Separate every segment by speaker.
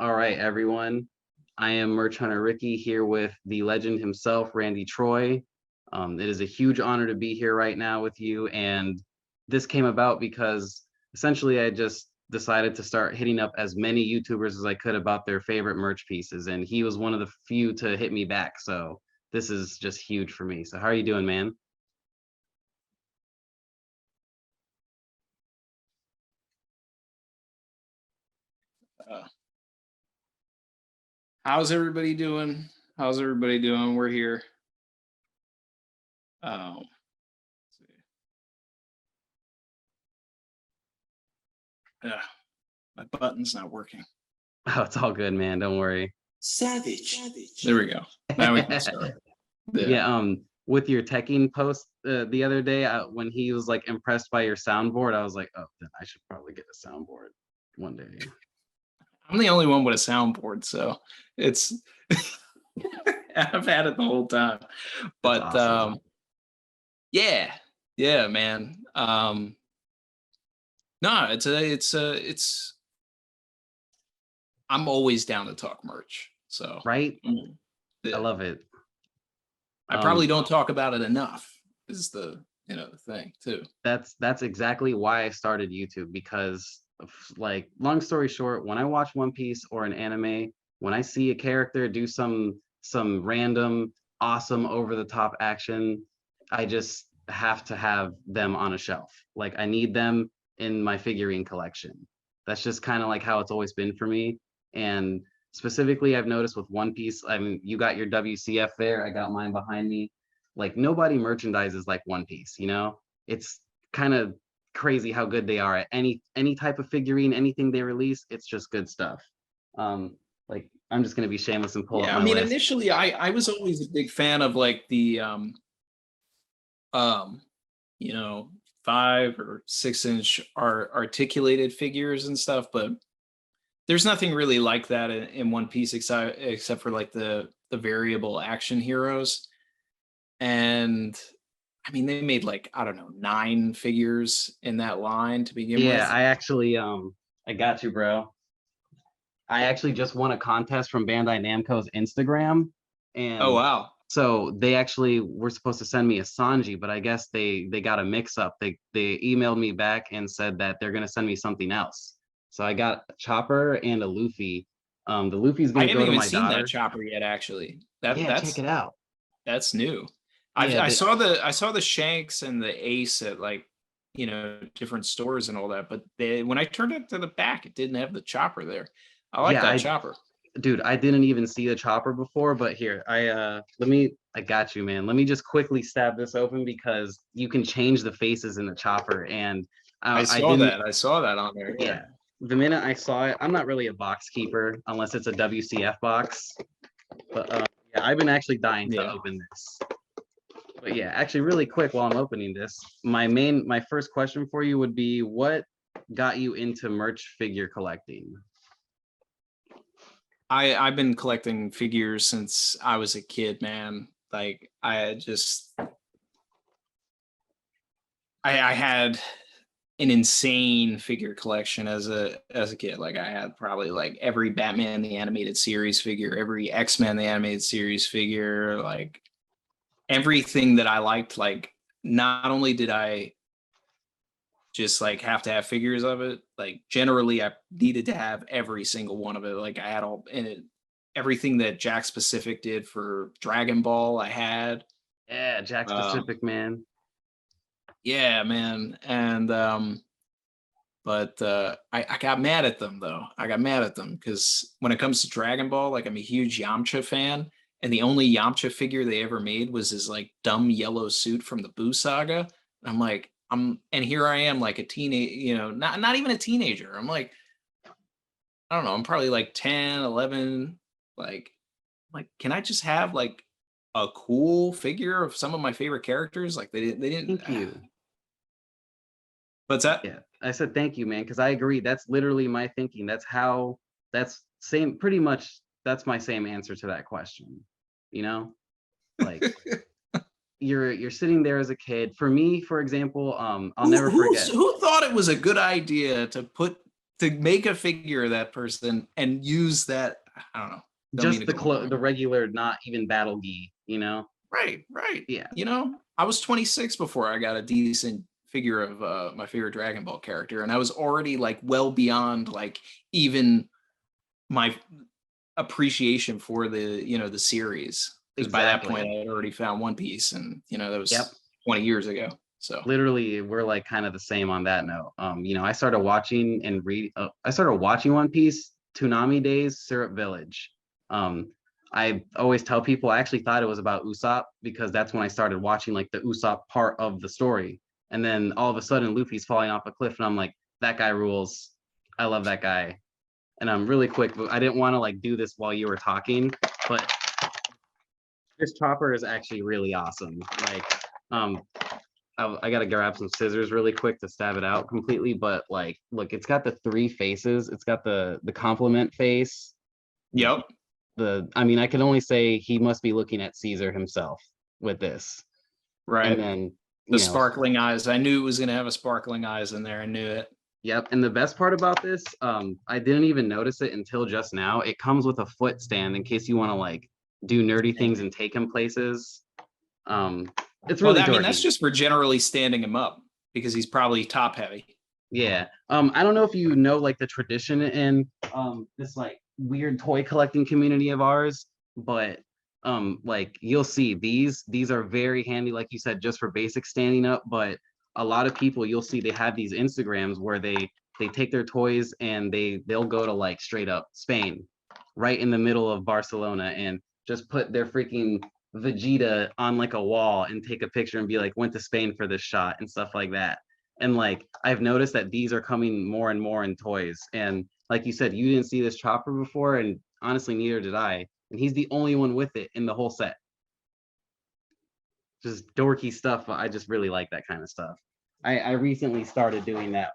Speaker 1: All right, everyone. I am Merch Hunter Ricky here with the legend himself, Randy Troy. It is a huge honor to be here right now with you. And this came about because essentially I just decided to start hitting up as many YouTubers as I could about their favorite merch pieces. And he was one of the few to hit me back. So this is just huge for me. So how are you doing, man?
Speaker 2: Uh, how's everybody doing? How's everybody doing? We're here. Let's see. My button's not working.
Speaker 1: Oh, it's all good, man. Don't worry.
Speaker 3: Savage.
Speaker 2: There we go. Now we can start.
Speaker 1: Yeah. With your teching post the other day, when he was like impressed by your soundboard, I was like, oh, then I should probably get a soundboard one day.
Speaker 2: I'm the only one with a soundboard, so it's I've had it the whole time. But
Speaker 1: awesome.
Speaker 2: yeah, man. No, it's I'm always down to talk merch. So
Speaker 1: right?
Speaker 2: yeah.
Speaker 1: I love it.
Speaker 2: I probably don't talk about it enough is the the thing too.
Speaker 1: That's exactly why I started YouTube, because like, long story short, when I watch One Piece or an anime, when I see a character do some random awesome over the top action, I just have to have them on a shelf. Like, I need them in my figurine collection. That's just kind of like how it's always been for me. And specifically, I've noticed with One Piece, I mean, you got your WCF there, I got mine behind me. Like, nobody merchandises like One Piece, you know? It's kind of crazy how good they are at any type of figurine, anything they release, it's just good stuff. Like, I'm just gonna be shameless and pull up
Speaker 2: Yeah,
Speaker 1: my
Speaker 2: I mean,
Speaker 1: list.
Speaker 2: initially I was always a big fan of like the um 5 or 6 inch articulated figures and stuff, but there's nothing really like that in One Piece except for like the variable action heroes. And I mean, they made like, I don't know, 9 figures in that line to begin
Speaker 1: Yeah,
Speaker 2: with.
Speaker 1: I actually I got you, bro. I actually just won a contest from Bandai Namco's Instagram,
Speaker 2: Oh
Speaker 1: and
Speaker 2: wow.
Speaker 1: so they actually were supposed to send me a Sanji, but I guess they got a mix up. They emailed me back and said that they're gonna send me something else. So I got a Chopper and a Luffy. The Luffy's
Speaker 2: I
Speaker 1: gonna
Speaker 2: haven't
Speaker 1: go to
Speaker 2: even
Speaker 1: my
Speaker 2: seen that
Speaker 1: daughter.
Speaker 2: chopper yet, actually.
Speaker 1: Yeah, check it out.
Speaker 2: That's new.
Speaker 1: Yeah,
Speaker 2: I saw the Shanks and the Ace at like different stores and all that, but when I turned it to the back, it didn't have the chopper there. I like
Speaker 1: yeah,
Speaker 2: that chopper.
Speaker 1: dude, I didn't even see the Chopper before, but here, I got you, man. Let me just quickly stab this open because you can change the faces in the Chopper, and I didn't.
Speaker 2: I saw that on there. Yeah.
Speaker 1: Yeah, the minute I saw it, I'm not really a box keeper unless it's a WCF box, but yeah, I've been actually dying to
Speaker 2: Yeah.
Speaker 1: open this. But yeah, actually, really quick, while I'm opening this, my first question for you would be, what got you into merch figure collecting?
Speaker 2: I've been collecting figures since I was a kid, man. Like I had an insane figure collection as a kid. Like, I had probably like every Batman the Animated Series figure, every X-Men the Animated Series figure, like everything that I liked. Like, not only did I just like have to have figures of it, like generally I needed to have every single one of it. Like, I had all in it, everything that Jack Pacific did for Dragon Ball I had.
Speaker 1: Yeah, Jack's Pacific, man.
Speaker 2: Yeah, man. And but I got mad at them though. I got mad at them because when it comes to Dragon Ball, like, I'm a huge Yamcha fan, and the only Yamcha figure they ever made was his like dumb yellow suit from the Buu saga. I'm like, and here I am, like a teenage, not even a teenager. I'm like, I don't know, I'm probably like 10, 11, like can I just have like a cool figure of some of my favorite characters? Like, they didn't.
Speaker 1: Thank you.
Speaker 2: What's that?
Speaker 1: Yeah, I said thank you, man, because I agree. That's literally my thinking. That's same, pretty much. That's my same answer to that question. You know, like, you're sitting there as a kid. For me, for example, I'll never forget.
Speaker 2: Who thought it was a good idea to put to make a figure of that person and use that. I don't know. Don't mean
Speaker 1: Just
Speaker 2: to go on.
Speaker 1: the regular, not even battle gi, you know?
Speaker 2: Right, right.
Speaker 1: Yeah,
Speaker 2: You know, I was 26 before I got a decent figure of my favorite Dragon Ball character, and I was already like well beyond like even my appreciation for the series, because by that point
Speaker 1: exactly.
Speaker 2: I had already found One Piece, and that
Speaker 1: Yep.
Speaker 2: was 20 years ago. So
Speaker 1: Literally, we're like kind of the same on that note. I started watching I started watching One Piece Toonami days, Syrup Village. Um, I always tell people I actually thought it was about Usopp because that's when I started watching like the Usopp part of the story. And then all of a sudden Luffy's falling off a cliff and I'm like, that guy rules. I love that guy. And I'm really quick, but I didn't want to like do this while you were talking, but this chopper is actually really awesome. Like, um, I gotta grab some scissors really quick to stab it out completely, but like, look, it's got the three faces. It's got the compliment face.
Speaker 2: yep,
Speaker 1: I mean, I can only say he must be looking at Caesar himself with this. And
Speaker 2: right.
Speaker 1: then,
Speaker 2: The
Speaker 1: you know,
Speaker 2: sparkling eyes. I knew it was gonna have a sparkling eyes in there. I knew it.
Speaker 1: yep. And the best part about this, I didn't even notice it until just now. It comes with a foot stand in case you want to like do nerdy things and take him places. Um, it's
Speaker 2: Well,
Speaker 1: really
Speaker 2: I mean, that's
Speaker 1: dorky.
Speaker 2: just for generally standing him up because he's probably top heavy.
Speaker 1: Yeah. I don't know if you know like the tradition in this like weird toy collecting community of ours, but like you'll see these are very handy, like you said, just for basic standing up. But a lot of people you'll see they have these Instagrams where they take their toys and they'll go to like straight up Spain, right in the middle of Barcelona, and just put their freaking Vegeta on like a wall and take a picture and be like, went to Spain for this shot and stuff like that. And like I've noticed that these are coming more and more in toys. And like you said, you didn't see this chopper before, and honestly, neither did I. And he's the only one with it in the whole set. Just dorky stuff. But I just really like that kind of stuff. I recently started doing that.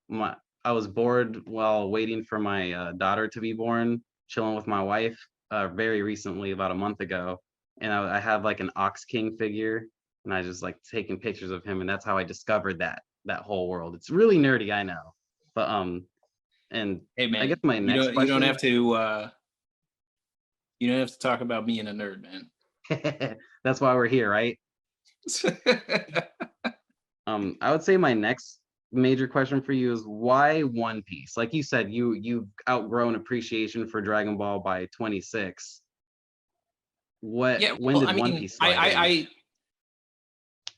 Speaker 1: My I was bored while waiting for my daughter to be born, chilling with my wife very recently, about a month ago, and I have like an Ox King figure, and I just like taking pictures of him, and that's how I discovered that whole world. It's really nerdy, I know, but and
Speaker 2: Hey,
Speaker 1: I guess
Speaker 2: man,
Speaker 1: my
Speaker 2: you
Speaker 1: next
Speaker 2: don't you don't
Speaker 1: question,
Speaker 2: have to talk about being a nerd, man.
Speaker 1: that's why we're here, right? I would say my next major question for you is why One Piece? Like you said, you've outgrown appreciation for Dragon Ball by 26.
Speaker 2: Yeah,
Speaker 1: When
Speaker 2: well,
Speaker 1: did
Speaker 2: I
Speaker 1: One
Speaker 2: mean,
Speaker 1: Piece slide in?
Speaker 2: I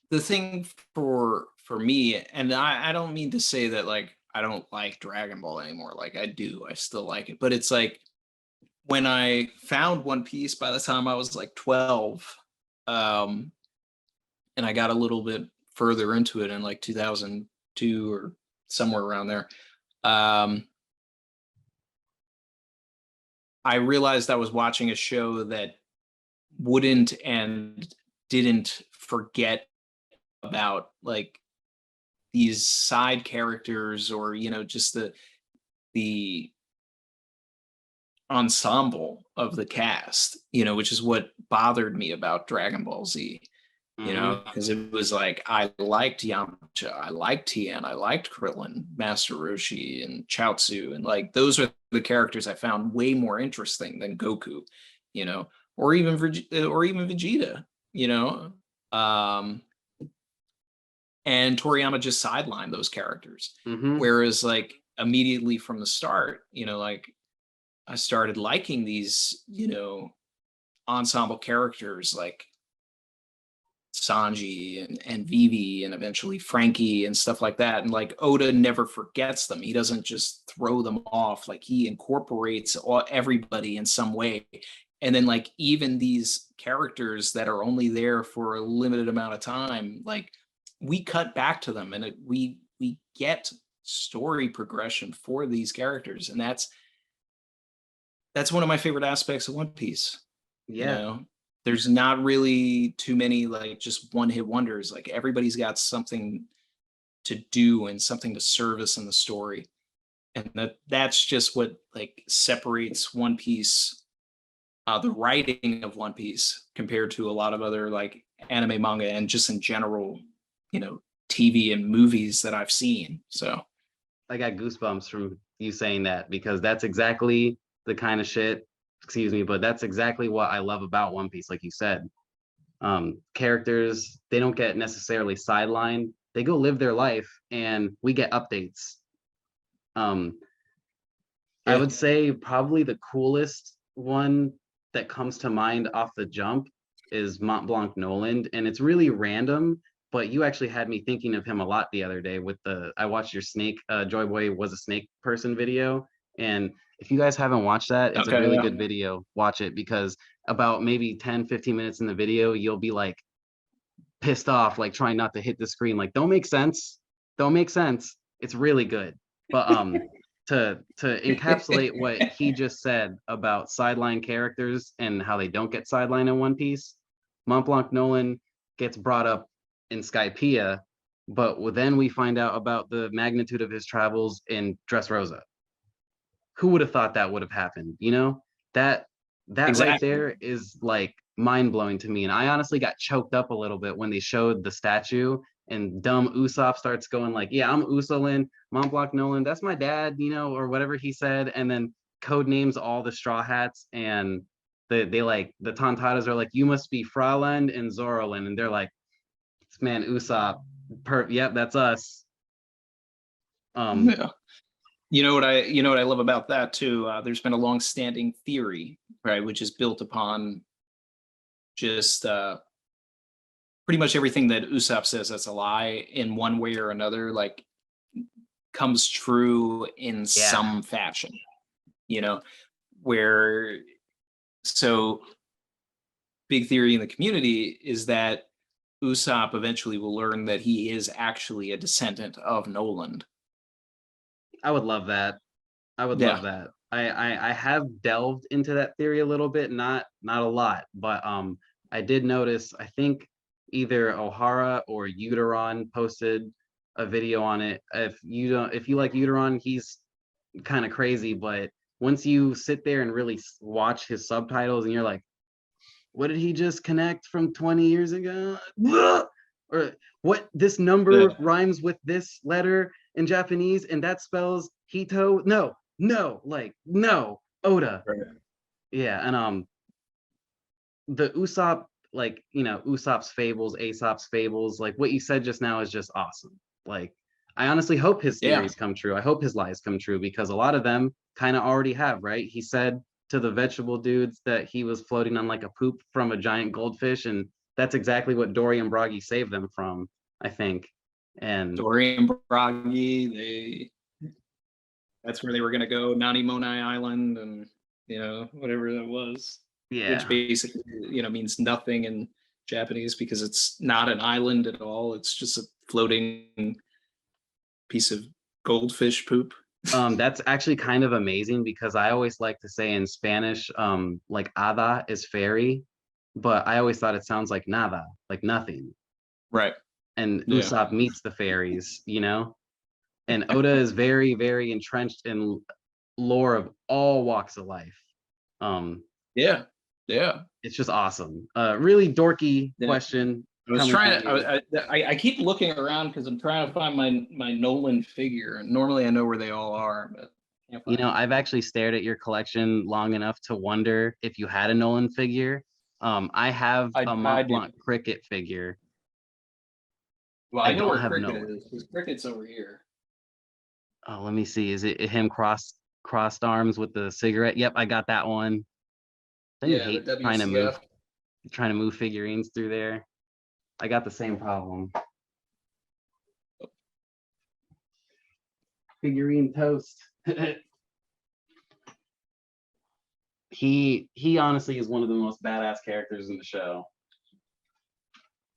Speaker 2: the thing for me, and I don't mean to say that like I don't like Dragon Ball anymore. Like I do, I still like it. But it's like when I found One Piece by the time I was like 12, um, and I got a little bit further into it in like 2002 or somewhere around there. Um, I realized I was watching a show that wouldn't and didn't forget about like these side characters, or just the ensemble of the cast, which is what bothered me about Dragon Ball Z,
Speaker 1: Hmm.
Speaker 2: because it was like I liked Yamcha, I liked Tien, I liked Krillin, Master Roshi, and Chaozu, and like those are the characters I found way more interesting than Goku, you know, or even Vegeta, you know. Um, and Toriyama just sidelined those characters.
Speaker 1: Hmm.
Speaker 2: Whereas like immediately from the start, like I started liking these, ensemble characters like Sanji and Vivi and eventually Frankie and stuff like that. And like Oda never forgets them. He doesn't just throw them off. Like he incorporates everybody in some way. And then like even these characters that are only there for a limited amount of time, like we cut back to them, and we get story progression for these characters. And that's one of my favorite aspects of One Piece. You
Speaker 1: Yeah.
Speaker 2: know, there's not really too many like just one hit wonders. Like everybody's got something to do and something to service in the story. And that's just what like separates One Piece, the writing of One Piece compared to a lot of other like anime, manga, and just in general, you know, TV and movies that I've seen. So
Speaker 1: I got goosebumps from you saying that because that's exactly the kind of shit, excuse me, but that's exactly what I love about One Piece, like you said. Characters, they don't get necessarily sidelined. They go live their life and we get updates. Um, I
Speaker 2: Yeah,
Speaker 1: would say probably the coolest one that comes to mind off the jump is Mont Blanc Noland, and it's really random. But you actually had me thinking of him a lot the other day with the I watched your snake Joy Boy was a snake person video, and if you guys haven't watched that, it's a
Speaker 2: okay,
Speaker 1: really
Speaker 2: yeah.
Speaker 1: good video. Watch it because about maybe 10-15 minutes in the video, you'll be like pissed off, like trying not to hit the screen, like don't make sense, don't make sense. It's really good. But to encapsulate what he just said about sideline characters and how they don't get sidelined in One Piece, Mont Blanc Nolan gets brought up in Skypiea, but then we find out about the magnitude of his travels in Dressrosa. Who would have thought that would have happened? You know, that that right
Speaker 2: Exactly.
Speaker 1: there is like mind blowing to me. And I honestly got choked up a little bit when they showed the statue and dumb Usopp starts going like, "Yeah, I'm Usolin, Mont Blanc Nolan. That's my dad," you know, or whatever he said, and then code names all the Straw Hats and they like the Tontatas are like, "You must be Fraland and Zorolin," and they're like, "This man Usopp, yep, that's us." Um,
Speaker 2: Yeah. You know what I love about that too. There's been a long-standing theory, right, which is built upon just pretty much everything that Usopp says that's a lie in one way or another, like comes true in
Speaker 1: yeah,
Speaker 2: some fashion. You know, where so big theory in the community is that Usopp eventually will learn that he is actually a descendant of Noland.
Speaker 1: I would love that. I would
Speaker 2: Yeah.
Speaker 1: love that. I have delved into that theory a little bit, not a lot, but I did notice I think either O'Hara or Uteron posted a video on it. If you like Uteron, he's kind of crazy, but once you sit there and really watch his subtitles and you're like, what did he just connect from 20 years ago? Or what this
Speaker 2: Yeah.
Speaker 1: number rhymes with this letter in Japanese and that spells Hito? No, no, like no, Oda.
Speaker 2: Right.
Speaker 1: Yeah, and the Usopp, like, you know, Usopp's fables, Aesop's fables, like what you said just now is just awesome. Like, I honestly hope his
Speaker 2: Yeah.
Speaker 1: theories come true. I hope his lies come true because a lot of them kind of already have, right? He said to the vegetable dudes that he was floating on like a poop from a giant goldfish, and that's exactly what Dory and Broggy saved them from, I think. And
Speaker 2: Dory and Bragi, that's where they were going to go, Nani Monai Island, and whatever that was, which
Speaker 1: yeah,
Speaker 2: basically means nothing in Japanese because it's not an island at all. It's just a floating piece of goldfish poop.
Speaker 1: that's actually kind of amazing because I always like to say in Spanish, like hada is fairy, but I always thought it sounds like nada, like nothing.
Speaker 2: Right.
Speaker 1: And
Speaker 2: Yeah.
Speaker 1: Usopp meets the fairies, you know? And Oda is very, very entrenched in lore of all walks of life. Um,
Speaker 2: Yeah. Yeah.
Speaker 1: it's just awesome. Really dorky
Speaker 2: Yeah.
Speaker 1: question
Speaker 2: I was
Speaker 1: coming from
Speaker 2: trying.
Speaker 1: you.
Speaker 2: I keep looking around because I'm trying to find my Nolan figure, and normally I know where they all are, but can't
Speaker 1: You
Speaker 2: find
Speaker 1: know,
Speaker 2: them.
Speaker 1: I've actually stared at your collection long enough to wonder if you had a Nolan figure. I have a
Speaker 2: I
Speaker 1: Mont
Speaker 2: do.
Speaker 1: Blanc cricket figure.
Speaker 2: Well,
Speaker 1: I
Speaker 2: I know
Speaker 1: don't
Speaker 2: where
Speaker 1: have
Speaker 2: Cricket
Speaker 1: Nolan.
Speaker 2: is because Cricket's over here.
Speaker 1: Oh, let me see. Is it him crossed arms with the cigarette? Yep, I got that one. Don't you
Speaker 2: Yeah, the
Speaker 1: hate
Speaker 2: WCF.
Speaker 1: trying to move figurines through there? I got the same problem. Figurine toast. He honestly is one of the most badass characters in the show.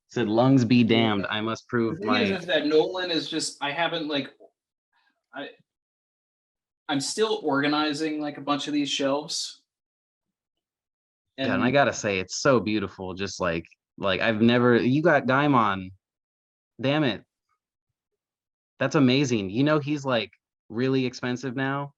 Speaker 1: Said lungs be damned.
Speaker 2: Yeah.
Speaker 1: I must
Speaker 2: The
Speaker 1: prove
Speaker 2: thing
Speaker 1: my
Speaker 2: is that Nolan is just I haven't like I I'm still organizing like a bunch of these shelves
Speaker 1: God, and I
Speaker 2: and
Speaker 1: gotta say it's so beautiful. Just like I've never you got Gaimon. Damn it. That's amazing. You know he's like really expensive now.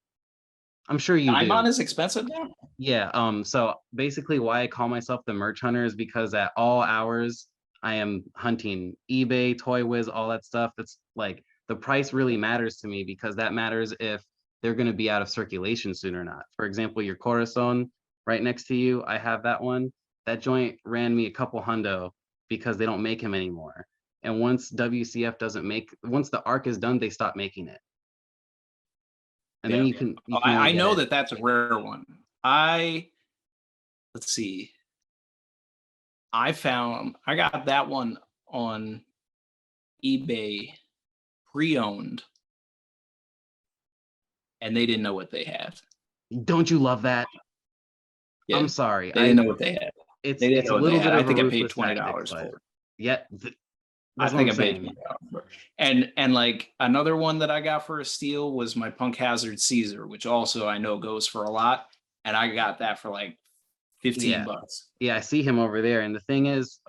Speaker 1: I'm sure you
Speaker 2: Daimon
Speaker 1: do.
Speaker 2: is expensive now.
Speaker 1: Yeah, so basically why I call myself the merch hunter is because at all hours I am hunting eBay, Toy Wiz, all that stuff. That's like the price really matters to me because that matters if they're going to be out of circulation soon or not. For example, your Corazon right next to you, I have that one. That joint ran me a couple hundo because they don't make him anymore. And once WCF doesn't make, once the arc is done, they stop making it. And then
Speaker 2: Yeah.
Speaker 1: you can only
Speaker 2: I
Speaker 1: get
Speaker 2: know
Speaker 1: it.
Speaker 2: that that's a rare one. Let's see. I got that one on eBay pre-owned, and they didn't know what they had.
Speaker 1: Don't you love that?
Speaker 2: Yeah,
Speaker 1: I'm sorry.
Speaker 2: they didn't know what they had. They didn't
Speaker 1: It's
Speaker 2: know
Speaker 1: a
Speaker 2: what they
Speaker 1: little
Speaker 2: had.
Speaker 1: bit
Speaker 2: I
Speaker 1: of a
Speaker 2: think I paid
Speaker 1: ruthless tactic,
Speaker 2: $20
Speaker 1: but
Speaker 2: for it.
Speaker 1: yeah,
Speaker 2: I
Speaker 1: that's what
Speaker 2: think
Speaker 1: I'm
Speaker 2: I paid
Speaker 1: saying.
Speaker 2: $20 for it. And like another one that I got for a steal was my Punk Hazard Caesar, which also I know goes for a lot, and I got that for like 15
Speaker 1: Yeah.
Speaker 2: bucks.
Speaker 1: Yeah, I see him over there. And the thing is,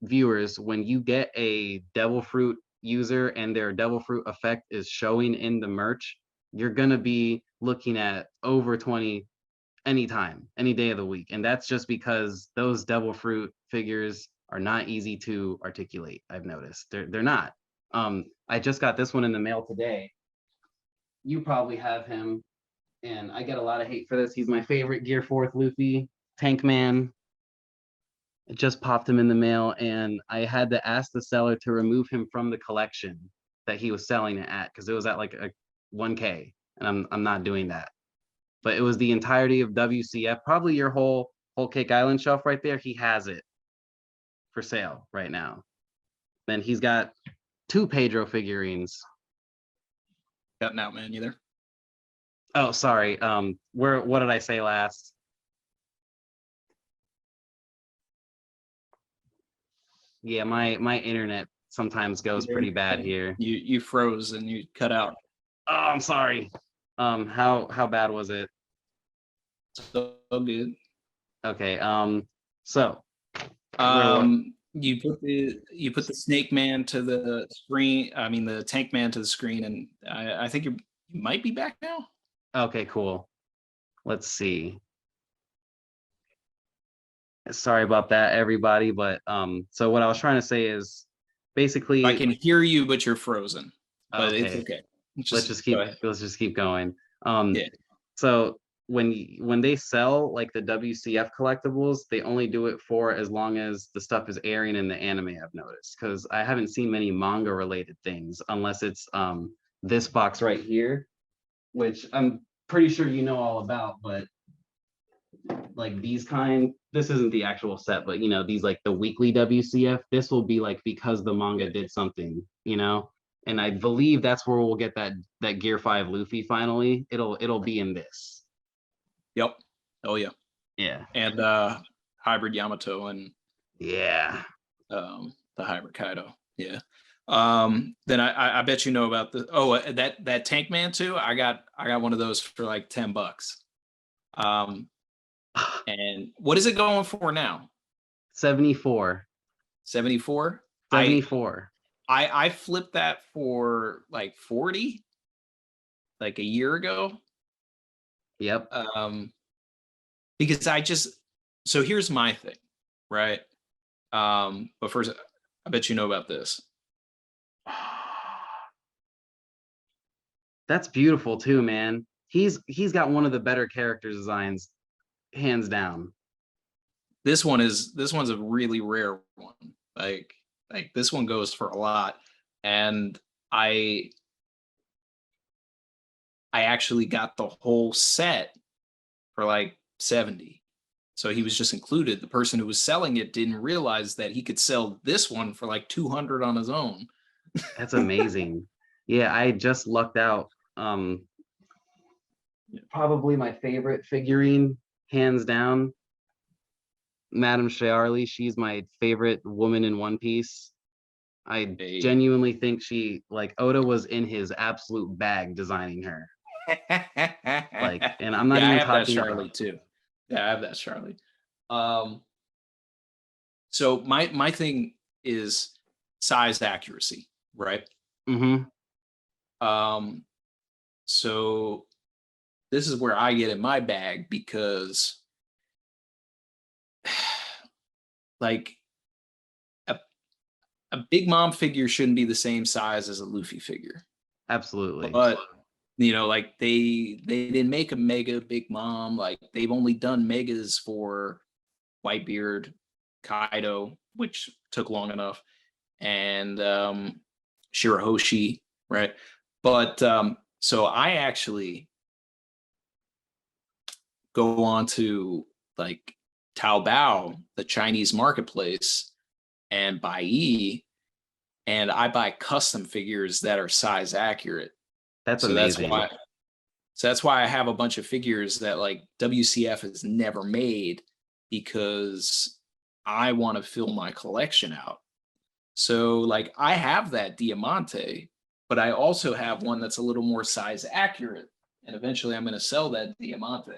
Speaker 1: viewers, when you get a devil fruit user and their devil fruit effect is showing in the merch, you're gonna be looking at over 20 anytime, any day of the week. And that's just because those devil fruit figures are not easy to articulate. I've noticed they're not. I just got this one in the mail today. You probably have him, and I get a lot of hate for this. He's my favorite Gear Fourth Luffy, Tank Man. It just popped him in the mail, and I had to ask the seller to remove him from the collection that he was selling it at because it was at like a 1K, and I'm not doing that. But it was the entirety of WCF, probably your whole Cake Island shelf right there. He has it for sale right now. Then he's got 2 Pedro figurines.
Speaker 2: Cutting out, man. You there?
Speaker 1: Oh, sorry. What did I say last? Yeah, my internet sometimes goes pretty bad here.
Speaker 2: You froze and you cut out.
Speaker 1: Oh, I'm sorry. How bad was it?
Speaker 2: So good.
Speaker 1: Okay. So where
Speaker 2: You put the Snake Man to the screen. I mean, the Tank Man to the screen, and I think you might be back now.
Speaker 1: okay, cool. Let's see. Sorry about that, everybody. But so what I was trying to say is basically
Speaker 2: I can hear you, but you're frozen. But it's
Speaker 1: okay.
Speaker 2: okay. Go ahead.
Speaker 1: Let's just keep going.
Speaker 2: Yeah.
Speaker 1: So when they sell like the WCF collectibles, they only do it for as long as the stuff is airing in the anime, I've noticed, because I haven't seen many manga related things unless it's this box right here, which I'm pretty sure you know all about, but like these kind, this isn't the actual set, but you know, these like the weekly WCF, this will be like because the manga did something, you know? And I believe that's where we'll get that Gear 5 Luffy finally. It'll be in this.
Speaker 2: Yep. Oh yeah.
Speaker 1: Yeah.
Speaker 2: And hybrid Yamato and
Speaker 1: Yeah.
Speaker 2: the hybrid Kaido. Yeah. Then I bet you know about the that Tank Man too. I got one of those for like $10. And what is it going for now?
Speaker 1: 74.
Speaker 2: 74?
Speaker 1: 74.
Speaker 2: I flipped that for like 40 like a year ago.
Speaker 1: Yep.
Speaker 2: Because so here's my thing, right? But first I bet you know about this.
Speaker 1: That's beautiful too, man. He's got one of the better character designs, hands down.
Speaker 2: This one's a really rare one. Like this one goes for a lot. And I actually got the whole set for like 70. So he was just included. The person who was selling it didn't realize that he could sell this one for like 200 on his own.
Speaker 1: That's amazing. Yeah, I just lucked out. Probably my favorite figurine, hands down, Madame Shiarly. She's my favorite woman in One Piece. I
Speaker 2: Hey.
Speaker 1: genuinely think she, like, Oda was in his absolute bag designing her. Like, and I'm not
Speaker 2: Yeah, I
Speaker 1: even
Speaker 2: have that
Speaker 1: talking
Speaker 2: Charlie too. Yeah, I have that Charlie. So my thing is size accuracy, right?
Speaker 1: Mm-hmm.
Speaker 2: So this is where I get in my bag because like a Big Mom figure shouldn't be the same size as a Luffy figure.
Speaker 1: Absolutely.
Speaker 2: But like they didn't make a mega Big Mom. Like they've only done megas for Whitebeard, Kaido, which took long enough, and Shirahoshi, right? But so I actually go on to like Taobao, the Chinese marketplace, and buy and I buy custom figures that are size accurate.
Speaker 1: That's
Speaker 2: So that's
Speaker 1: amazing.
Speaker 2: why I have a bunch of figures that like WCF has never made because I want to fill my collection out. So like I have that Diamante, but I also have one that's a little more size accurate. And eventually I'm going to sell that Diamante.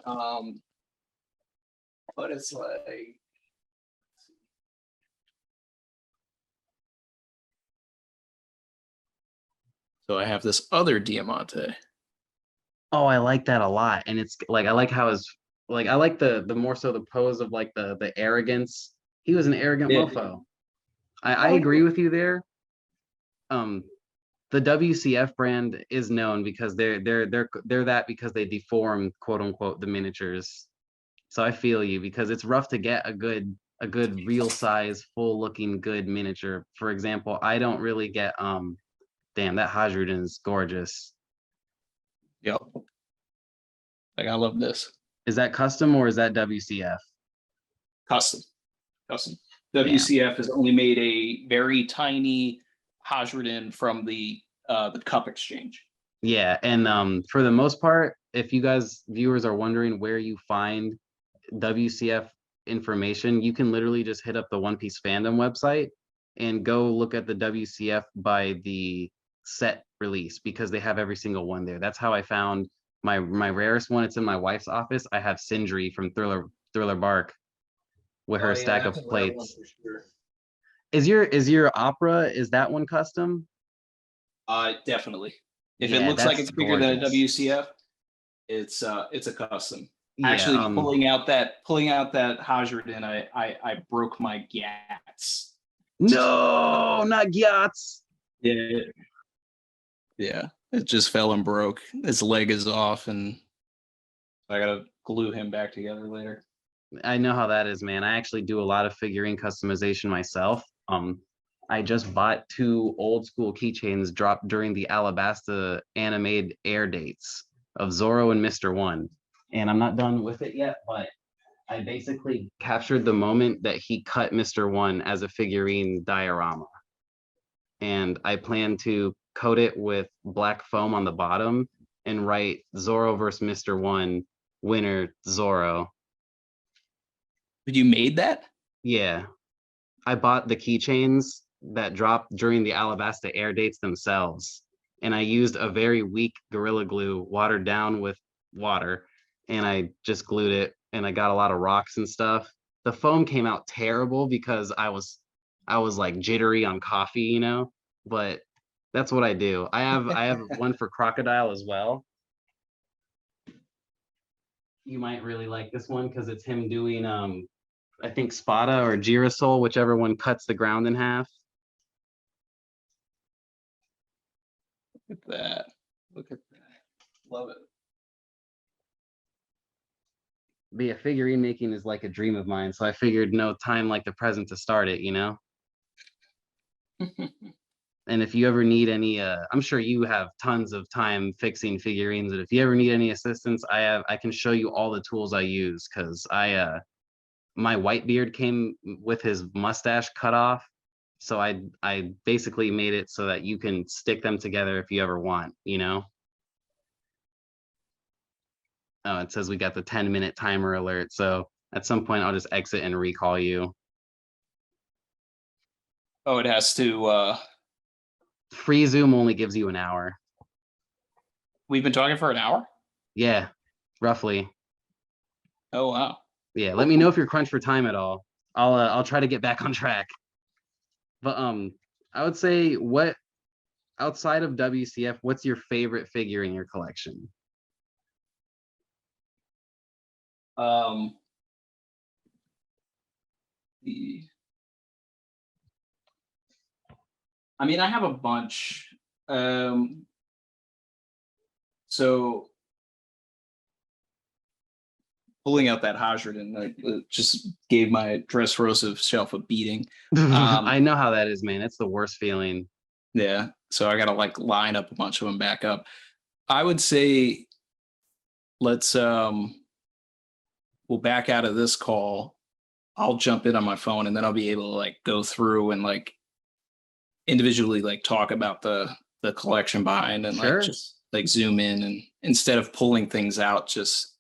Speaker 2: Um, but it's like, so I have this other Diamante.
Speaker 1: Oh, I like that a lot. And it's like I like how his like I like the more so the pose of like the arrogance. He was an arrogant
Speaker 2: Yeah.
Speaker 1: mofo. I agree with you there. Um, the WCF brand is known because they're that because they deform quote unquote the miniatures. So I feel you because it's rough to get a good real size full looking good miniature. For example, I don't really get damn that Hajruden is gorgeous.
Speaker 2: Yep. Like I love this.
Speaker 1: Is that custom or is that WCF?
Speaker 2: Custom. Custom.
Speaker 1: Damn.
Speaker 2: WCF has only made a very tiny Hajruden from the cup exchange.
Speaker 1: Yeah, and for the most part, if you guys viewers are wondering where you find WCF information, you can literally just hit up the One Piece fandom website and go look at the WCF by the set release because they have every single one there. That's how I found my rarest one. It's in my wife's office. I have Sindri from Thriller Bark with her
Speaker 2: Oh yeah,
Speaker 1: stack
Speaker 2: that's
Speaker 1: of
Speaker 2: a rare one
Speaker 1: plates.
Speaker 2: for sure.
Speaker 1: Is your opera, is that one custom?
Speaker 2: Definitely. If it
Speaker 1: Yeah,
Speaker 2: looks like
Speaker 1: that's
Speaker 2: it's bigger than a
Speaker 1: gorgeous.
Speaker 2: WCF, it's a custom.
Speaker 1: Yeah,
Speaker 2: Actually, pulling out that Hajruden, I broke my gats.
Speaker 1: no, not Gyats.
Speaker 2: Yeah, yeah. It just fell and broke. His leg is off, and I gotta glue him back together later.
Speaker 1: I know how that is, man. I actually do a lot of figurine customization myself. I just bought two old school keychains dropped during the Alabasta animated air dates of Zorro and Mr. One. And I'm not done with it yet, but I basically captured the moment that he cut Mr. One as a figurine diorama. And I plan to coat it with black foam on the bottom and write Zorro versus Mr. One, winner Zorro.
Speaker 2: But you made that?
Speaker 1: Yeah, I bought the keychains that dropped during the Alabasta air dates themselves. And I used a very weak Gorilla Glue watered down with water. And I just glued it and I got a lot of rocks and stuff. The foam came out terrible because I was like jittery on coffee, you know, but that's what I do. I have one for Crocodile as well. You might really like this one because it's him doing I think Spada or Girasol, whichever one cuts the ground in half.
Speaker 2: Look at that. Look at that. Love it.
Speaker 1: But yeah, figurine making is like a dream of mine. So I figured no time like the present to start it, you know? And if you ever need any, I'm sure you have tons of time fixing figurines. And if you ever need any assistance, I can show you all the tools I use because my white beard came with his mustache cut off. So I basically made it so that you can stick them together if you ever want, you know? Oh, it says we got the 10-minute timer alert. So at some point I'll just exit and recall you.
Speaker 2: Oh, it has to.
Speaker 1: Free Zoom only gives you an hour.
Speaker 2: We've been talking for an hour.
Speaker 1: Yeah, roughly.
Speaker 2: Oh wow.
Speaker 1: Yeah, let me know if you're crunched for time at all. I'll try to get back on track. But I would say what outside of WCF, what's your favorite figure in your collection?
Speaker 2: Um, the I mean, I have a bunch. Um, so pulling out that Hodgdon just gave my Dressrosa shelf a beating.
Speaker 1: I know how that is, man. It's the worst feeling.
Speaker 2: Yeah, so I got to like line up a bunch of them back up. I would say let's we'll back out of this call. I'll jump in on my phone and then I'll be able to like go through and like individually like talk about the collection behind and like
Speaker 1: Sure.
Speaker 2: just like zoom in and instead of pulling things out, just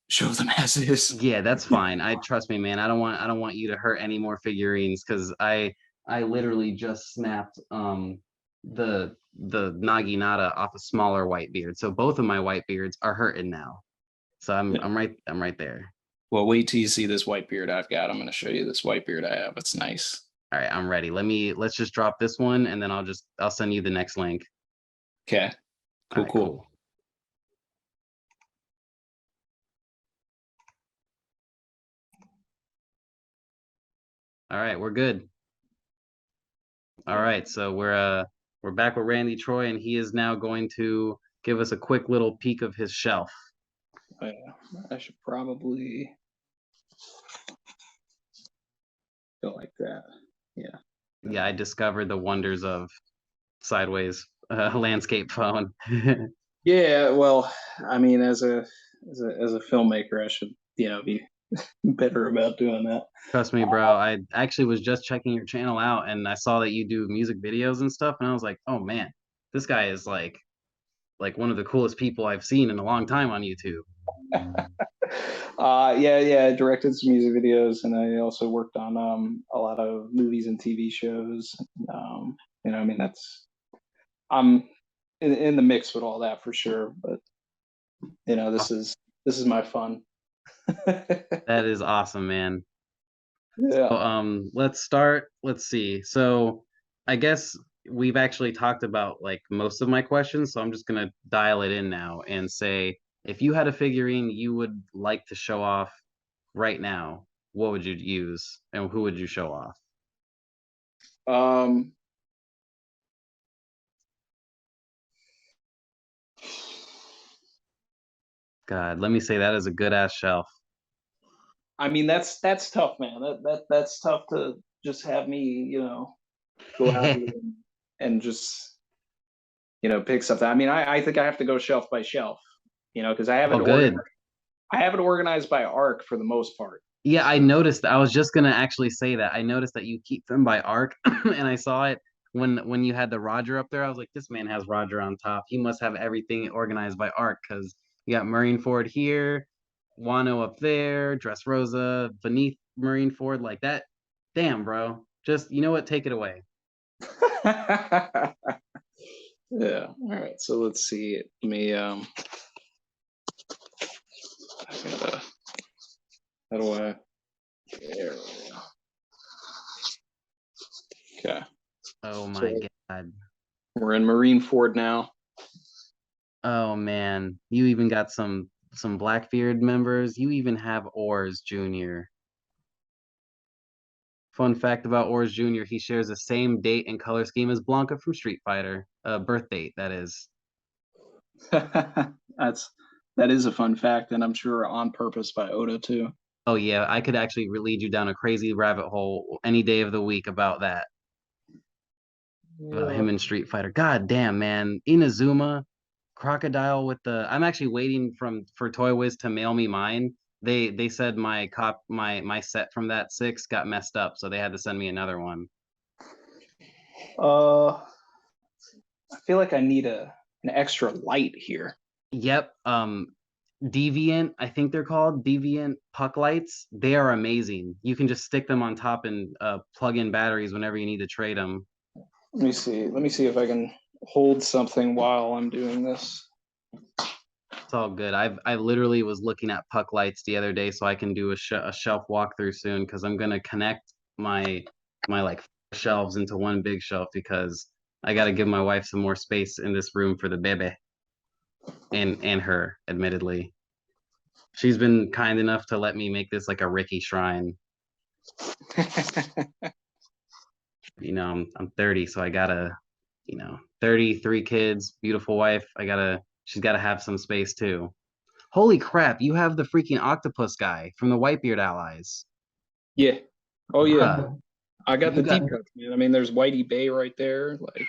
Speaker 2: show them as is.
Speaker 1: Yeah, that's fine. I trust me, man. I don't want you to hurt any more figurines because I literally just snapped the Naginata off a smaller white beard. So both of my white beards are hurting now. So I'm right there.
Speaker 2: Well, wait till you see this white beard I've got. I'm going to show you this white beard I have. It's nice.
Speaker 1: All right, I'm ready. Let's just drop this one and then I'll send you the next link.
Speaker 2: Okay.
Speaker 1: All
Speaker 2: Cool,
Speaker 1: right,
Speaker 2: cool.
Speaker 1: cool. All right, we're good. All right, so we're back with Randy Troy, and he is now going to give us a quick little peek of his shelf.
Speaker 2: Oh, yeah. I should probably go like that. Yeah.
Speaker 1: Yeah, I discovered the wonders of sideways landscape phone.
Speaker 2: Yeah, well, I mean, as a filmmaker, I should be better about doing that.
Speaker 1: Trust me, bro. I actually was just checking your channel out, and I saw that you do music videos and stuff, and I was like, oh man, this guy is like one of the coolest people I've seen in a long time on YouTube.
Speaker 2: Yeah, I directed some music videos, and I also worked on a lot of movies and TV shows. I mean, I'm in the mix with all that for sure. But this is my fun.
Speaker 1: That is awesome, man.
Speaker 2: Yeah.
Speaker 1: So, let's start. Let's see. So, I guess we've actually talked about like most of my questions, so I'm just gonna dial it in now and say, if you had a figurine you would like to show off right now, what would you use and who would you show off?
Speaker 2: Um,
Speaker 1: God, let me say that is a good ass shelf.
Speaker 2: I mean, that's tough, man. That's tough to just have me, go out here and just pick something. I mean, I think I have to go shelf by shelf, because
Speaker 1: Oh, good.
Speaker 2: I have it organized by arc for the most part.
Speaker 1: Yeah, I
Speaker 2: So
Speaker 1: noticed. I was just gonna actually say that. I noticed that you keep them by arc, and I saw it when you had the Roger up there. I was like, this man has Roger on top. He must have everything organized by arc because you got Marine Ford here, Wano up there, Dressrosa beneath Marine Ford, like that. Damn, bro. Just you know what? Take it away.
Speaker 2: yeah. All right. So let's see. Let me I gotta, how do I there we go. Okay.
Speaker 1: Oh my
Speaker 2: So
Speaker 1: God.
Speaker 2: we're in Marine Ford now.
Speaker 1: Oh man. You even got some Blackbeard members. You even have Oars Jr. Fun fact about Oars Jr., he shares the same date and color scheme as Blanca from Street Fighter. Birth date, that is.
Speaker 2: That is a fun fact, and I'm sure on purpose by Oda too.
Speaker 1: Oh yeah, I could actually lead you down a crazy rabbit hole any day of the week about that. About
Speaker 2: Yeah.
Speaker 1: him in Street Fighter. God damn, man. Inazuma, Crocodile with the I'm actually waiting for Toy Wiz to mail me mine. They said my set from that six got messed up, so they had to send me another one.
Speaker 2: I feel like I need an extra light here.
Speaker 1: Yep. Deviant, I think they're called Deviant puck lights. They are amazing. You can just stick them on top and plug in batteries whenever you need to trade them.
Speaker 2: Let me see. Let me see if I can hold something while I'm doing this.
Speaker 1: It's all good. I literally was looking at puck lights the other day so I can do a shelf walkthrough soon because I'm gonna connect my like shelves into one big shelf because I got to give my wife some more space in this room for the bebe and her, admittedly. She's been kind enough to let me make this like a Ricky shrine. I'm 30, so I gotta, 33 kids, beautiful wife. She's gotta have some space too. Holy crap, you have the freaking octopus guy from the Whitebeard allies.
Speaker 2: Yeah. Oh yeah.
Speaker 1: Bruh,
Speaker 2: I got
Speaker 1: you
Speaker 2: the
Speaker 1: got
Speaker 2: deep cuts, man. I mean, there's Whitey Bay right there, like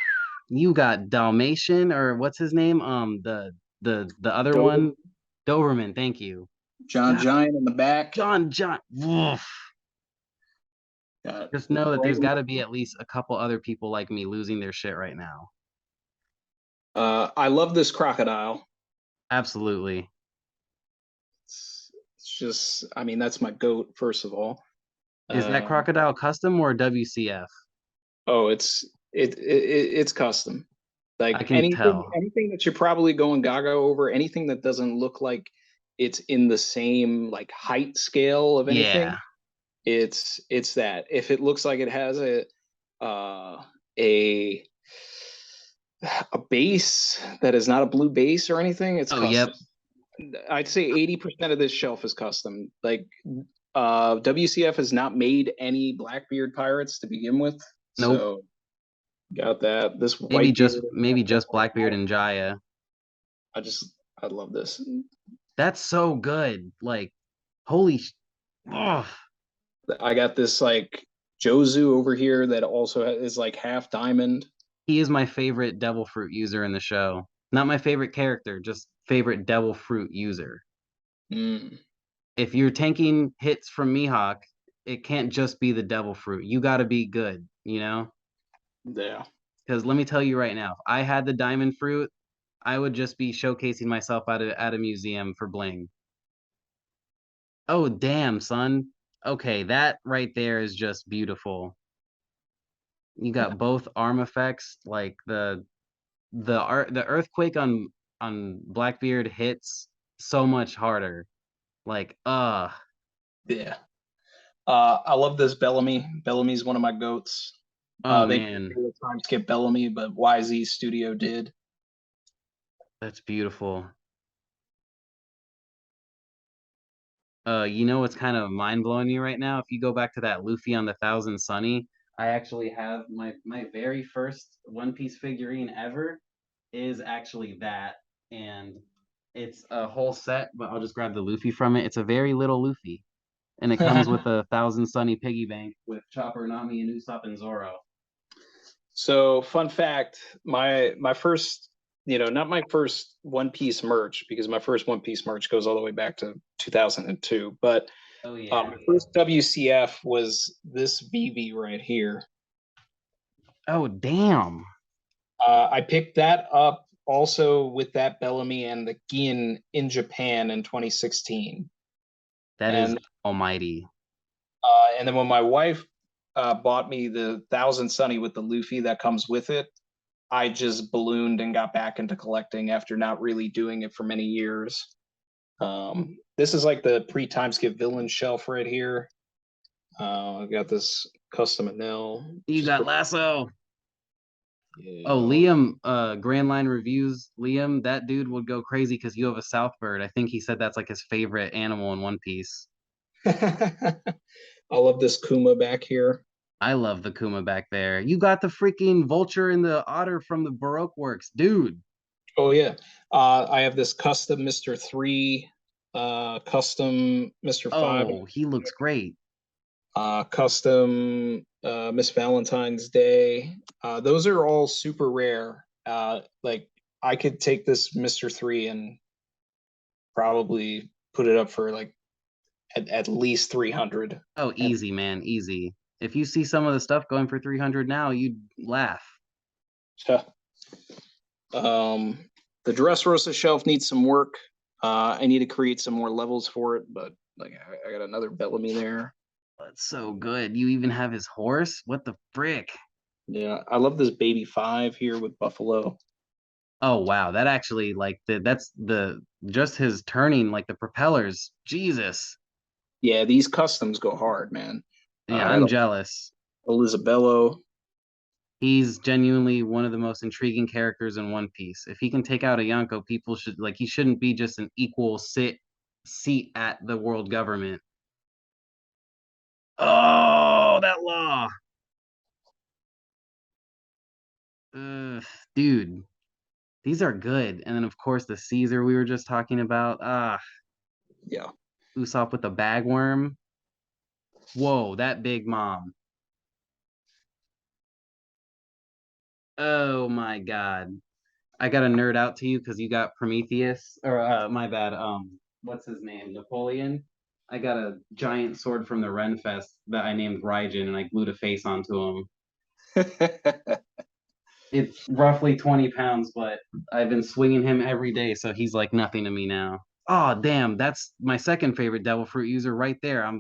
Speaker 1: you got Dalmatian, or what's his name? The other
Speaker 2: Dover,
Speaker 1: one, Doberman, thank you.
Speaker 2: John
Speaker 1: God,
Speaker 2: Giant in the back.
Speaker 1: John. Woof.
Speaker 2: Got
Speaker 1: Just know that there's got
Speaker 2: Wrangler.
Speaker 1: to be at least a couple other people like me losing their shit right now.
Speaker 2: I love this crocodile.
Speaker 1: Absolutely.
Speaker 2: It's just, I mean, that's my goat, first of all.
Speaker 1: Is that
Speaker 2: Uh,
Speaker 1: crocodile custom or WCF?
Speaker 2: oh, it's custom.
Speaker 1: I
Speaker 2: Like
Speaker 1: can tell.
Speaker 2: anything that you're probably going gaga over, anything that doesn't look like it's in the same like height scale of anything,
Speaker 1: Yeah.
Speaker 2: it's that. If it looks like it has uh a a base that is not a blue base or anything, it's
Speaker 1: Oh, yep.
Speaker 2: custom. I'd say 80% of this shelf is custom. Like WCF has not made any Blackbeard pirates to begin with.
Speaker 1: Nope.
Speaker 2: So got that. This
Speaker 1: Maybe
Speaker 2: white beard,
Speaker 1: just Blackbeard and Jaya.
Speaker 2: I just I love this.
Speaker 1: That's so good. Like, holy oh,
Speaker 2: I got this like Jozu over here that also is like half diamond.
Speaker 1: he is my favorite devil fruit user in the show. Not my favorite character, just favorite devil fruit user.
Speaker 2: Mm,
Speaker 1: If you're tanking hits from Mihawk, it can't just be the devil fruit. You got to be good, you know?
Speaker 2: yeah.
Speaker 1: Because let me tell you right now, if I had the diamond fruit, I would just be showcasing myself at a museum for bling. Oh, damn, son. Okay, that right there is just beautiful. You got both arm effects, like the earthquake on Blackbeard hits so much harder. Like,
Speaker 2: Yeah. I love this Bellamy. Bellamy's one of my goats.
Speaker 1: oh
Speaker 2: They didn't
Speaker 1: man,
Speaker 2: do a time skip Bellamy, but YZ Studio did.
Speaker 1: that's beautiful. You know what's kind of mind blowing you right now? If you go back to that Luffy on the Thousand Sunny, I actually have my very first One Piece figurine ever is actually that, and it's a whole set. But I'll just grab the Luffy from it. It's a very little Luffy, and it comes with a Thousand Sunny piggy bank with Chopper, Nami, and Usopp and Zoro.
Speaker 2: So, fun fact, my first, not my first One Piece merch, because my first One Piece merch goes all the way back to 2002, but
Speaker 1: Oh yeah.
Speaker 2: my first WCF was this BB right here.
Speaker 1: Oh damn.
Speaker 2: I picked that up also with that Bellamy and the Gin in Japan in 2016.
Speaker 1: That is
Speaker 2: And
Speaker 1: almighty.
Speaker 2: and then when my wife bought me the Thousand Sunny with the Luffy that comes with it, I just ballooned and got back into collecting after not really doing it for many years. This is like the pre-time skip villain shelf right here. I got this custom Enel,
Speaker 1: You
Speaker 2: which is
Speaker 1: got
Speaker 2: pretty.
Speaker 1: Lasso. Oh,
Speaker 2: Yeah,
Speaker 1: Liam, Grand Line Reviews, Liam, that dude would go crazy because you have a South Bird. I think he said that's like his favorite animal in One Piece.
Speaker 2: I love this Kuma back here.
Speaker 1: I love the Kuma back there. You got the freaking vulture and the otter from the Baroque works, dude.
Speaker 2: Oh yeah, I have this custom Mister Three, custom Mister Five,
Speaker 1: Oh, he looks great.
Speaker 2: custom Miss Valentine's Day. Those are all super rare. Like I could take this Mister Three and probably put it up for like at least 300.
Speaker 1: Oh,
Speaker 2: And
Speaker 1: easy, man, easy. If you see some of the stuff going for 300 now, you'd laugh.
Speaker 2: uh, um, the Dressrosa shelf needs some work. I need to create some more levels for it, but like I got another Bellamy there.
Speaker 1: That's so good. You even have his horse? What the frick?
Speaker 2: Yeah, I love this baby five here with Buffalo.
Speaker 1: Oh wow, that actually like that's the just his turning like the propellers. Jesus.
Speaker 2: Yeah, these customs go hard, man.
Speaker 1: Yeah,
Speaker 2: I got
Speaker 1: I'm
Speaker 2: a
Speaker 1: jealous.
Speaker 2: Elizabello.
Speaker 1: He's genuinely one of the most intriguing characters in One Piece. If he can take out a Yonko, people should like he shouldn't be just an equal seat at the world government. Oh, that law. Ugh, dude, these are good. And then of course the Caesar we were just talking about.
Speaker 2: Yeah.
Speaker 1: Usopp with the bagworm. Whoa, that big mom. Oh my god. I got to nerd out to you because you got Prometheus, or my bad. What's his name? Napoleon. I got a giant sword from the Renfest that I named Raijin, and I glued a face onto him. It's roughly 20 pounds, but I've been swinging him every day, so he's like nothing to me now. Oh, damn, that's my second favorite Devil Fruit user right there.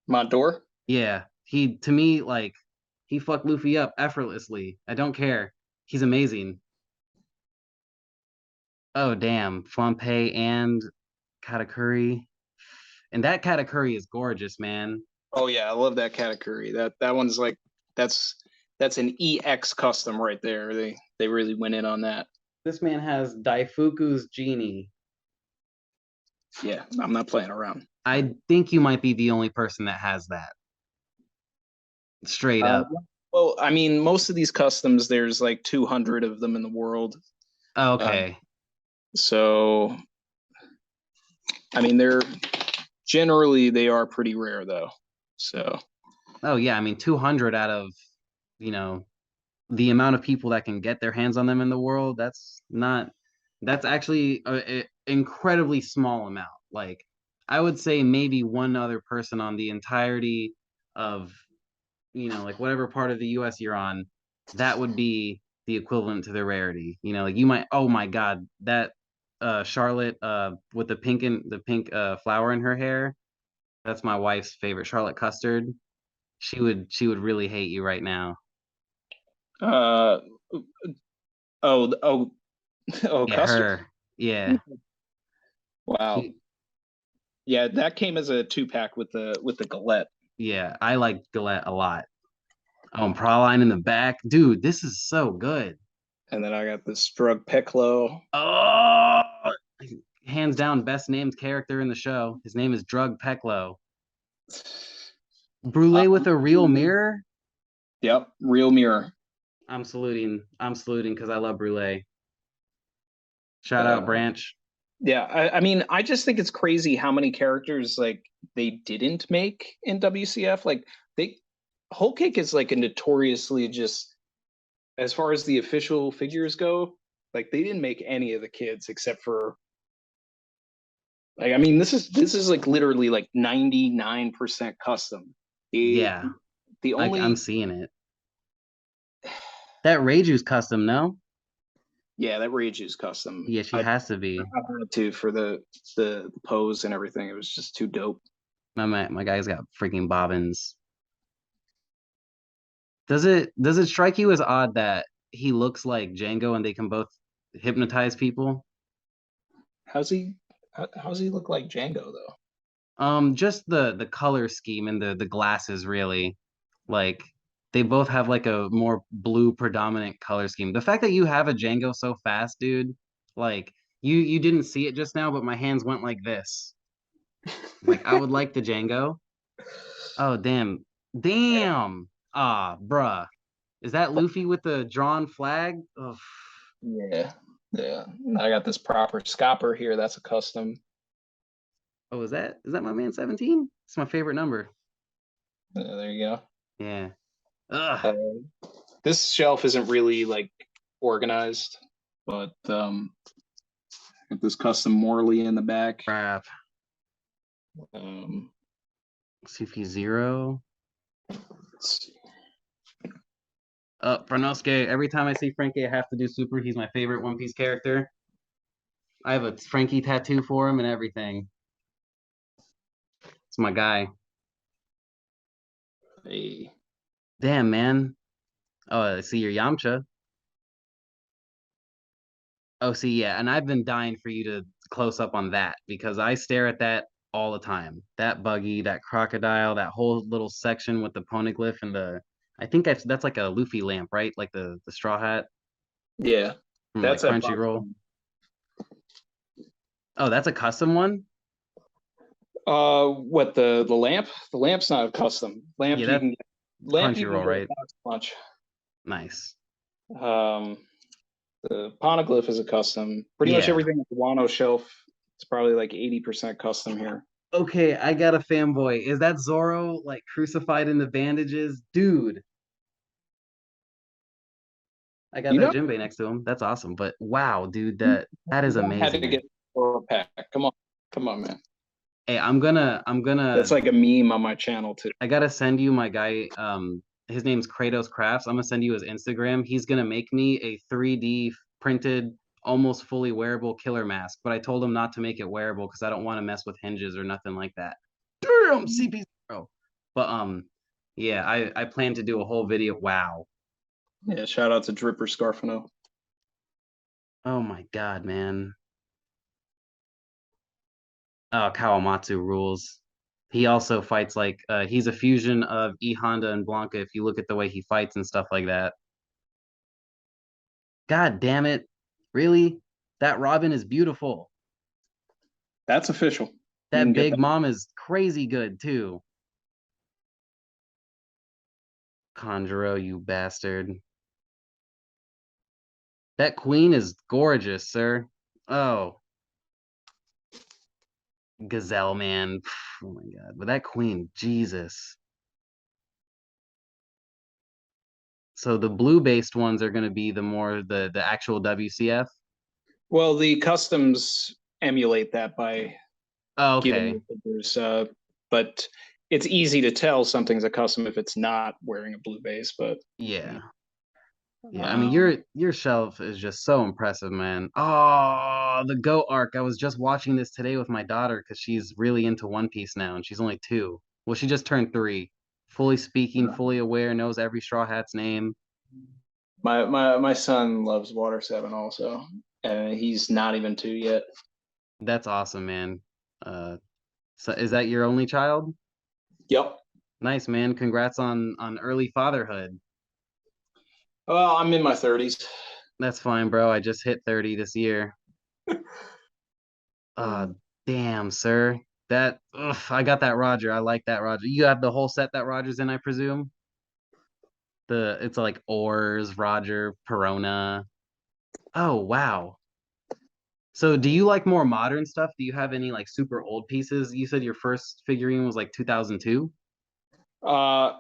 Speaker 2: Mondor?
Speaker 1: Yeah, he to me like he fucked Luffy up effortlessly. I don't care. He's amazing. Oh, damn, Flampe and Katakuri. And that Katakuri is gorgeous, man.
Speaker 2: Oh yeah, I love that Katakuri. That one's like that's that's an EX custom right there. They really went in on that.
Speaker 1: This man has Daifuku's genie.
Speaker 2: Yeah, I'm not playing around.
Speaker 1: I think you might be the only person that has that. Straight
Speaker 2: Uh,
Speaker 1: up.
Speaker 2: well, I mean, most of these customs, there's like 200 of them in the world. Uh,
Speaker 1: Okay.
Speaker 2: so, I mean, they're generally they are pretty rare though. So,
Speaker 1: Oh yeah, I mean 200 out of, you know, the amount of people that can get their hands on them in the world, that's actually a incredibly small amount. Like I would say maybe one other person on the entirety of, like whatever part of the US you're on, that would be the equivalent to the rarity. Like you might, oh my God, that Charlotte with the pink flower in her hair, that's my wife's favorite, Charlotte Custard. She would really hate you right now.
Speaker 2: uh, oh, oh, oh,
Speaker 1: Yeah,
Speaker 2: custard.
Speaker 1: her. Yeah.
Speaker 2: Wow.
Speaker 1: She
Speaker 2: Yeah, that came as a 2-pack with the galette.
Speaker 1: yeah, I like Gillette a lot. Oh, and Praline in the back. Dude, this is so good.
Speaker 2: And then I got this drug Piccolo.
Speaker 1: Oh, hands down, best named character in the show. His name is Drug Peklo.
Speaker 2: Uh,
Speaker 1: Brulee with a real mirror.
Speaker 2: yep, real mirror.
Speaker 1: I'm saluting. I'm saluting because I love Brulee. Shout out
Speaker 2: Uh,
Speaker 1: Branch.
Speaker 2: yeah, I mean, I just think it's crazy how many characters like they didn't make in WCF. Like they Whole Cake is like a notoriously just as far as the official figures go, like they didn't make any of the kids except for like I mean this is like literally like 99% custom. The
Speaker 1: Yeah,
Speaker 2: the
Speaker 1: I'm
Speaker 2: only
Speaker 1: seeing it. That Reiju's custom, no?
Speaker 2: Yeah, that Rage is custom.
Speaker 1: Yeah, she
Speaker 2: I
Speaker 1: has to be.
Speaker 2: wanted to for the pose and everything. It was just too dope.
Speaker 1: My guy's got freaking bobbins. Does it strike you as odd that he looks like Django and they can both hypnotize people?
Speaker 2: How's he? How's he look like Django though?
Speaker 1: Just the color scheme and the glasses really. Like they both have like a more blue predominant color scheme. The fact that you have a Django so fast, dude, like you didn't see it just now, but my hands went like this. Like I would like the Django. Oh damn. Damn. Ah, bruh. Is that Luffy with the drawn flag? Oh,
Speaker 2: Yeah, yeah. I got this proper scopper here. That's a custom.
Speaker 1: oh, is that my man 17? It's my favorite number.
Speaker 2: There you go.
Speaker 1: Yeah. Ugh.
Speaker 2: Uh, this shelf isn't really like organized, but got this custom Morley in the back.
Speaker 1: Crap.
Speaker 2: Um,
Speaker 1: Sufi Zero.
Speaker 2: let's see.
Speaker 1: Franosuke. Every time I see Frankie, I have to do super. He's my favorite One Piece character. I have a Frankie tattoo for him and everything. It's my guy.
Speaker 2: Hey,
Speaker 1: Damn, man. Oh, I see your Yamcha. Oh, see, yeah. And I've been dying for you to close up on that because I stare at that all the time. That buggy, that crocodile, that whole little section with the poneglyph and I think that's like a Luffy lamp, right? Like the straw hat
Speaker 2: yeah,
Speaker 1: from like
Speaker 2: that's at box
Speaker 1: Crunchyroll.
Speaker 2: one.
Speaker 1: Oh, that's a custom one?
Speaker 2: What the lamp? The lamp's not a custom
Speaker 1: Yeah,
Speaker 2: lamp.
Speaker 1: that's
Speaker 2: Lamp you can
Speaker 1: Crunchyroll,
Speaker 2: get a
Speaker 1: right?
Speaker 2: box lunch.
Speaker 1: Nice.
Speaker 2: The poneglyph is a custom. Pretty much
Speaker 1: Yeah.
Speaker 2: everything at the Wano shelf, it's probably like 80% custom here.
Speaker 1: Okay, I got a fanboy. Is that Zoro like crucified in the bandages? Dude, I got
Speaker 2: You
Speaker 1: that
Speaker 2: know,
Speaker 1: Jinbei next to him. That's awesome. But wow, dude, that is
Speaker 2: I had to
Speaker 1: amazing.
Speaker 2: get a pack. Come on, man.
Speaker 1: Hey, I'm gonna
Speaker 2: That's like a meme on my channel too.
Speaker 1: I gotta send you my guy. His name's Kratos Crafts. I'm gonna send you his Instagram. He's gonna make me a 3D printed, almost fully wearable killer mask. But I told him not to make it wearable because I don't want to mess with hinges or nothing like that. Damn, CP0. But yeah, I plan to do a whole video. Wow.
Speaker 2: Yeah, shout out to Dripper Scarfino.
Speaker 1: Oh my God, man. Oh, Kawamatsu rules. He also fights like he's a fusion of E Honda and Blanca if you look at the way he fights and stuff like that. God damn it. Really? That Robin is beautiful.
Speaker 2: That's official. You can
Speaker 1: That
Speaker 2: get
Speaker 1: Big
Speaker 2: that.
Speaker 1: Mom is crazy good too. Conjuro, you bastard. That queen is gorgeous, sir. Oh, Gazelle man. Oh my God. But that queen, Jesus. So the blue-based ones are going to be the more the actual WCF.
Speaker 2: Well, the customs emulate that by
Speaker 1: Oh,
Speaker 2: giving
Speaker 1: okay.
Speaker 2: you figures, but it's easy to tell something's a custom if it's not wearing a blue base. But
Speaker 1: Yeah. Yeah, I mean
Speaker 2: um,
Speaker 1: your shelf is just so impressive, man. Oh, the Go arc. I was just watching this today with my daughter because she's really into One Piece now, and she's only 2. Well, she just turned 3. Fully speaking, fully aware, knows every Straw Hat's name.
Speaker 2: my son loves Water 7 also, and he's not even 2 yet.
Speaker 1: That's awesome, man. So is that your only child?
Speaker 2: Yep.
Speaker 1: Nice, man. Congrats on early fatherhood.
Speaker 2: Well, I'm in my 30s.
Speaker 1: That's fine, bro. I just hit 30 this year. Damn, sir. That ugh, I got that Roger. I like that Roger. You have the whole set that Roger's in, I presume. It's like Oars, Roger, Perona. Oh, wow. So do you like more modern stuff? Do you have any like super old pieces? You said your first figurine was like 2002?
Speaker 2: Uh,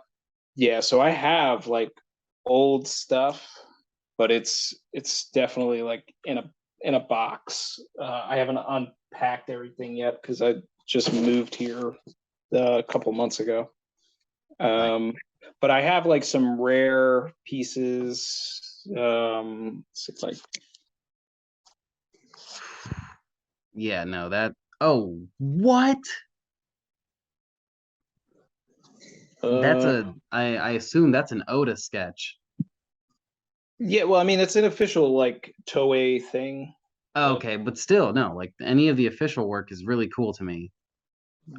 Speaker 2: yeah. So I have like old stuff, but it's definitely like in a box. I haven't unpacked everything yet because I just moved here a couple months ago.
Speaker 1: Nice.
Speaker 2: Um, but I have like some rare pieces. It's like
Speaker 1: Yeah, no, that oh, what? That's
Speaker 2: uh,
Speaker 1: a I assume that's an Oda sketch.
Speaker 2: yeah. Well, I mean, it's an official like Toei thing, but
Speaker 1: Okay, but still, no, like any of the official work is really cool to me.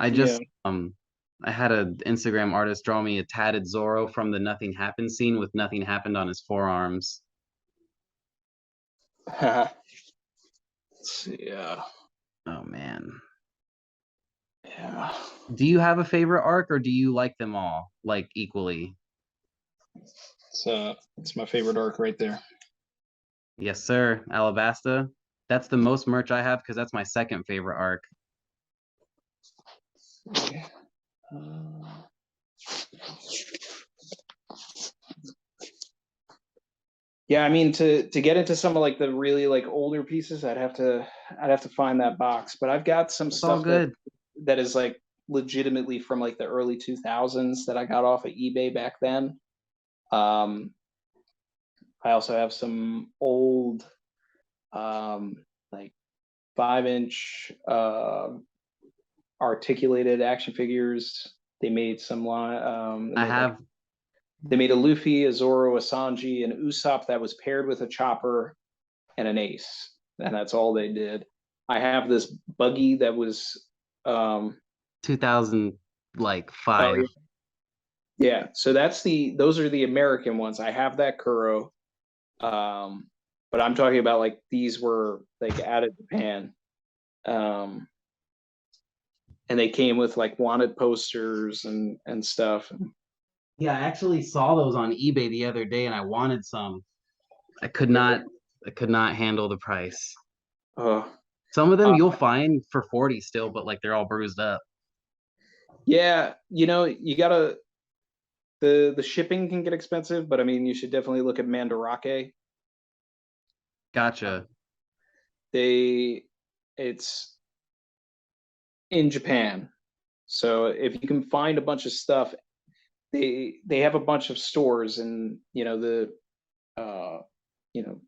Speaker 1: I
Speaker 2: yeah.
Speaker 1: just I had an Instagram artist draw me a tatted Zoro from the Nothing Happened scene with nothing happened on his forearms.
Speaker 2: Let's see, yeah,
Speaker 1: Oh man.
Speaker 2: yeah.
Speaker 1: Do you have a favorite arc or do you like them all like equally?
Speaker 2: It's my favorite arc right there.
Speaker 1: Yes, sir. Alabasta. That's the most merch I have because that's my second favorite arc.
Speaker 2: Uh, yeah, I mean to get into some of like the really like older pieces, I'd have to find that box. But I've got some
Speaker 1: It's all
Speaker 2: stuff that
Speaker 1: good.
Speaker 2: that is like legitimately from like the early 2000s that I got off of eBay back then. Um, I also have some old like 5-inch articulated action figures. They made some line.
Speaker 1: I have
Speaker 2: They made a Luffy, a Zoro, a Sanji, an Usopp that was paired with a Chopper and an Ace, and that's all they did. I have this buggy that was,
Speaker 1: 2000 like
Speaker 2: oh
Speaker 1: 5.
Speaker 2: yeah. So those are the American ones. I have that Kuro, but I'm talking about like these were like out of Japan, um, and they came with like wanted posters and stuff.
Speaker 1: Yeah, I actually saw those on eBay the other day and I wanted some. I could not I could not handle the price.
Speaker 2: Uh,
Speaker 1: Some of them
Speaker 2: uh,
Speaker 1: you'll find for 40 still, but like they're all bruised up.
Speaker 2: yeah, you know, you gotta the shipping can get expensive, but I mean, you should definitely look at Mandarake.
Speaker 1: Gotcha.
Speaker 2: They, it's in Japan, so if you can find a bunch of stuff, they have a bunch of stores in uh, you know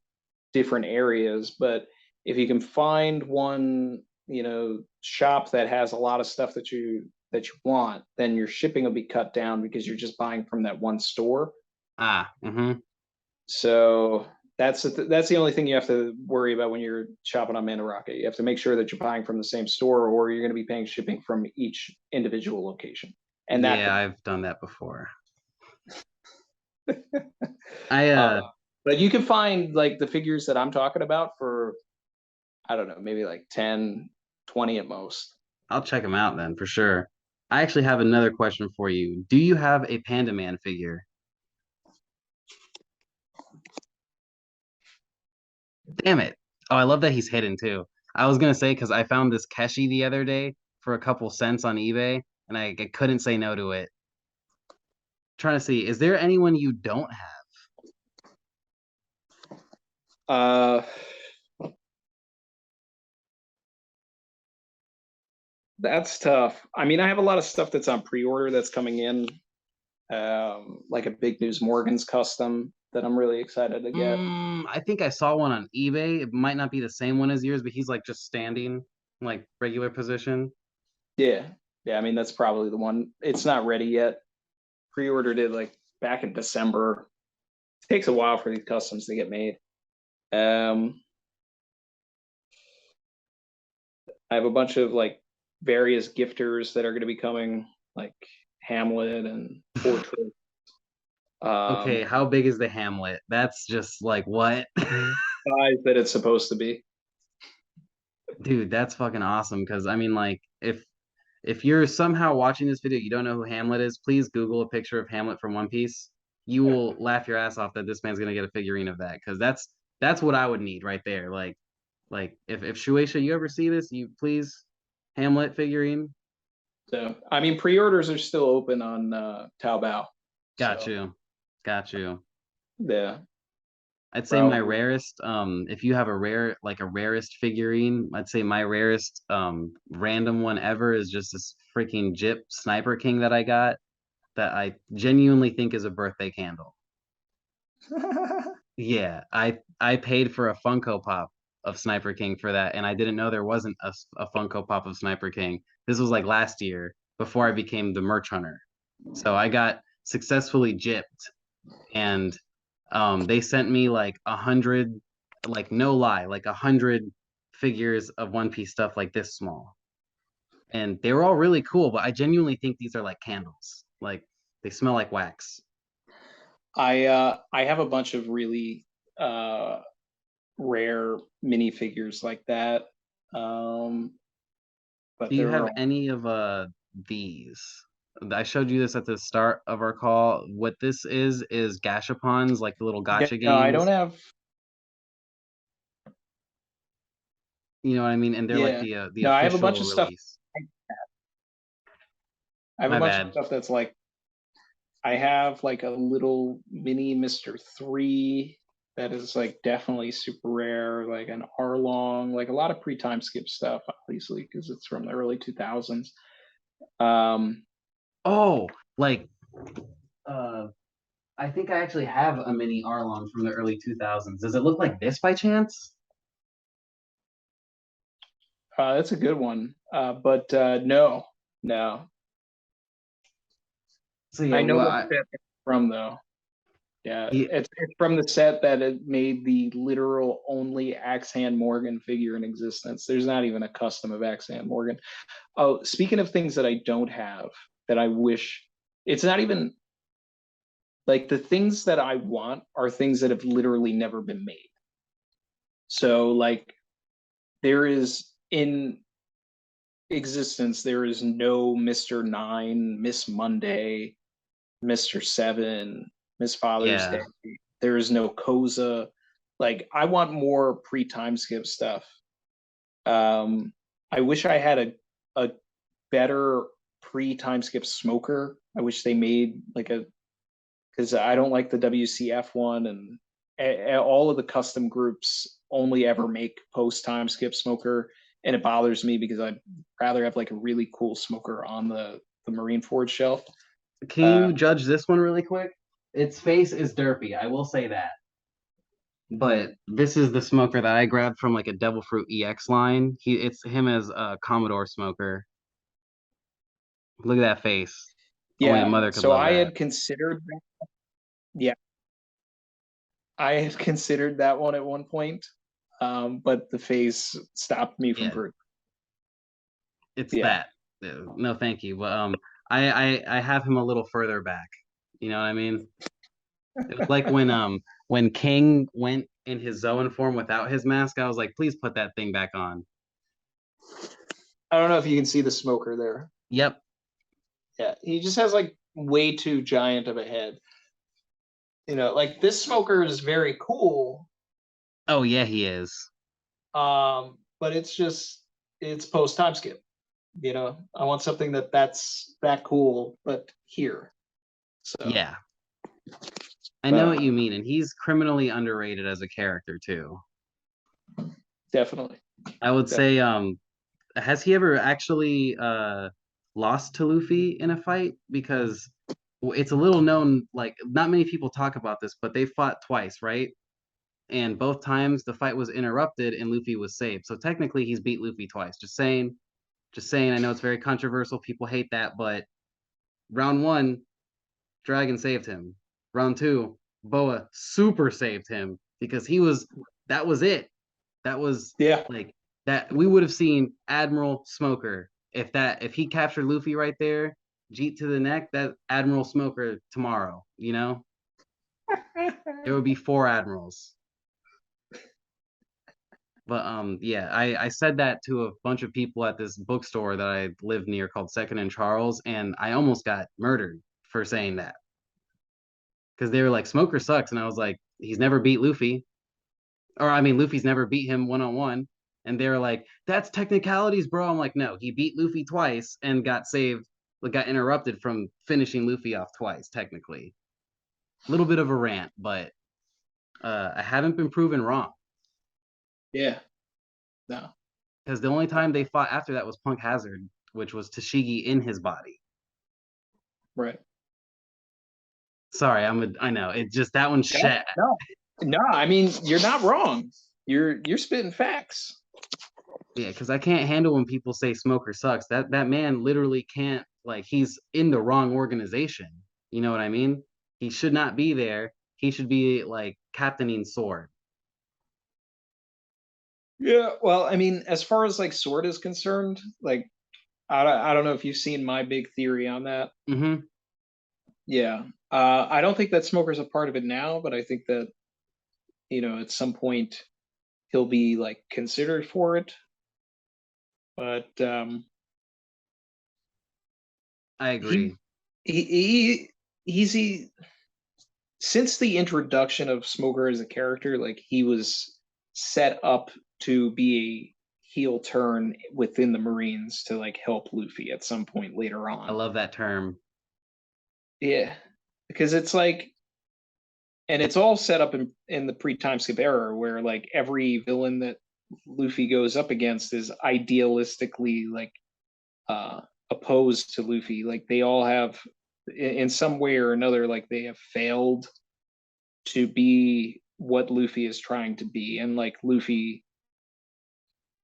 Speaker 2: different areas, but if you can find one shop that has a lot of stuff that you want, then your shipping will be cut down because you're just buying from that one store.
Speaker 1: Ah, mm-hmm.
Speaker 2: So that's the only thing you have to worry about when you're shopping on Mandarake. You have to make sure that you're buying from the same store, or you're going to be paying shipping from each individual location, and that
Speaker 1: Yeah,
Speaker 2: could.
Speaker 1: I've done that before. I
Speaker 2: Uh, but you can find like the figures that I'm talking about for, I don't know, maybe like 10, 20 at most.
Speaker 1: I'll check them out then for sure. I actually have another question for you. Do you have a Panda Man figure? Damn it. Oh, I love that he's hidden too. I was gonna say because I found this Keshi the other day for a couple cents on eBay, and I couldn't say no to it. Trying to see, is there anyone you don't have?
Speaker 2: Uh, that's tough. I mean, I have a lot of stuff that's on pre-order that's coming in, like a Big News Morgan's custom that I'm really excited to get.
Speaker 1: I think I saw one on eBay. It might not be the same one as yours, but he's like just standing, like regular position.
Speaker 2: Yeah, yeah. I mean, that's probably the one. It's not ready yet. Pre-ordered it like back in December. It takes a while for these customs to get made. Um, I have a bunch of like various gifters that are going to be coming, like Hamlet and Fortress.
Speaker 1: Okay,
Speaker 2: Um,
Speaker 1: how big is the Hamlet? That's just like what?
Speaker 2: Size that it's supposed to be.
Speaker 1: Dude, that's fucking awesome. Because I mean, like, if you're somehow watching this video, you don't know who Hamlet is, please Google a picture of Hamlet from One Piece. You will laugh your ass off that this man's gonna get a figurine of that. Because that's what I would need right there. Like if Shueisha, you ever see this, you please Hamlet figurine.
Speaker 2: So, I mean, pre-orders are still open on Taobao.
Speaker 1: Got
Speaker 2: So,
Speaker 1: you. Got you.
Speaker 2: yeah,
Speaker 1: I'd say my
Speaker 2: probably.
Speaker 1: rarest, if you have a rare, like a rarest figurine, I'd say my rarest, random one ever is just this freaking Jip Sniper King that I got that I genuinely think is a birthday candle. Yeah, I paid for a Funko Pop of Sniper King for that, and I didn't know there wasn't a Funko Pop of Sniper King. This was like last year before I became the merch hunter. So I got successfully gypped, and they sent me like 100, like no lie, like 100 figures of One Piece stuff like this small, and they were all really cool. But I genuinely think these are like candles, like they smell like wax.
Speaker 2: I have a bunch of really uh rare minifigures like that. Um,
Speaker 1: Do
Speaker 2: but
Speaker 1: you
Speaker 2: they're
Speaker 1: have any of these? I showed you this at the start of our call. What this is gashapons, like the little
Speaker 2: yeah,
Speaker 1: gotcha
Speaker 2: no, I don't
Speaker 1: games.
Speaker 2: have.
Speaker 1: You know what I mean? And they're like
Speaker 2: Yeah,
Speaker 1: the
Speaker 2: no, I have a bunch
Speaker 1: official
Speaker 2: of stuff.
Speaker 1: release.
Speaker 2: I have a
Speaker 1: My
Speaker 2: bunch of
Speaker 1: bad.
Speaker 2: stuff that's like, I have like a little mini Mr. 3 that is like definitely super rare, like an Arlong, like a lot of pre-time skip stuff, obviously, because it's from the early 2000s. Um,
Speaker 1: Oh, like uh I think I actually have a mini Arlong from the early 2000s. Does it look like this by chance?
Speaker 2: that's a good one. But no, no.
Speaker 1: So yeah,
Speaker 2: I know
Speaker 1: well,
Speaker 2: what set it's from though. Yeah,
Speaker 1: yeah,
Speaker 2: it's from the set that it made the literal only Axan Morgan figure in existence. There's not even a custom of Axan Morgan. Oh, speaking of things that I don't have that I wish, it's not even like the things that I want are things that have literally never been made. So like there is in existence, there is no Mr. Nine, Miss Monday, Mr. Seven, Miss Father's
Speaker 1: yeah.
Speaker 2: Day. There is no Koza. Like I want more pre-time skip stuff. I wish I had a better pre-time skip smoker. I wish they made like a, because I don't like the WCF one, and all of the custom groups only ever make post time skip smoker, and it bothers me because I'd rather have like a really cool smoker on the Marine Forge shelf.
Speaker 1: Can you judge this one really quick? Its face is derpy, I will say that. But this is the smoker that I grabbed from like a Devil Fruit EX line. It's him as a Commodore smoker. Look at that face. Only a
Speaker 2: Yeah,
Speaker 1: mother could
Speaker 2: so
Speaker 1: love
Speaker 2: I
Speaker 1: that.
Speaker 2: had considered that. Yeah, I had considered that one at one point, but the face stopped me from.
Speaker 1: Yeah, it's
Speaker 2: Yeah,
Speaker 1: that. No, thank you. But I have him a little further back. You know what I mean? It was like when King went in his Zoan form without his mask. I was like, please put that thing back on.
Speaker 2: I don't know if you can see the smoker there.
Speaker 1: Yep.
Speaker 2: Yeah, he just has like way too giant of a head. Like this smoker is very cool,
Speaker 1: Oh yeah, he is.
Speaker 2: but it's post time skip. I want something that's that cool, but here. So,
Speaker 1: Yeah. I know
Speaker 2: but
Speaker 1: what you mean, and he's criminally underrated as a character too.
Speaker 2: definitely,
Speaker 1: I would
Speaker 2: definitely.
Speaker 1: say, has he ever actually lost to Luffy in a fight? Because it's a little known, like not many people talk about this, but they fought twice, right? And both times the fight was interrupted and Luffy was saved. So technically he's beat Luffy twice. Just saying, just saying. I know it's very controversial. People hate that, but round one, Dragon saved him. Round two, Boa super saved him because that was it. That was
Speaker 2: Yeah,
Speaker 1: like that we would have seen Admiral Smoker if he captured Luffy right there, Jeet to the neck, that Admiral Smoker tomorrow, you know? There would be four admirals. But yeah, I said that to a bunch of people at this bookstore that I live near called Second and Charles, and I almost got murdered for saying that. Because they were like, Smoker sucks, and I was like, he's never beat Luffy. Or I mean, Luffy's never beat him one on one. And they were like, that's technicalities, bro. I'm like, no, he beat Luffy twice and got saved, like got interrupted from finishing Luffy off twice, technically. A little bit of a rant, but I haven't been proven wrong.
Speaker 2: yeah, no,
Speaker 1: Because the only time they fought after that was Punk Hazard, which was Tashigi in his body.
Speaker 2: right.
Speaker 1: Sorry, I know. It just that one
Speaker 2: No,
Speaker 1: shat.
Speaker 2: no, no. I mean, you're not wrong. You're spitting facts.
Speaker 1: Yeah, because I can't handle when people say Smoker sucks. That man literally can't, like, he's in the wrong organization. You know what I mean? He should not be there. He should be like captaining Sword.
Speaker 2: Yeah, well, I mean, as far as like Sword is concerned, like I don't know if you've seen my big theory on that.
Speaker 1: Hmm.
Speaker 2: Yeah. I don't think that Smoker's a part of it now, but I think that, at some point he'll be like considered for it. But
Speaker 1: I
Speaker 2: he
Speaker 1: agree.
Speaker 2: he since the introduction of Smoker as a character, like he was set up to be a heel turn within the Marines to like help Luffy at some point later
Speaker 1: I
Speaker 2: on.
Speaker 1: love that term.
Speaker 2: Yeah. Because it's like, and it's all set up in the pre-time skip era where like every villain that Luffy goes up against is idealistically like uh opposed to Luffy. Like they all have in some way or another, like they have failed to be what Luffy is trying to be. And like Luffy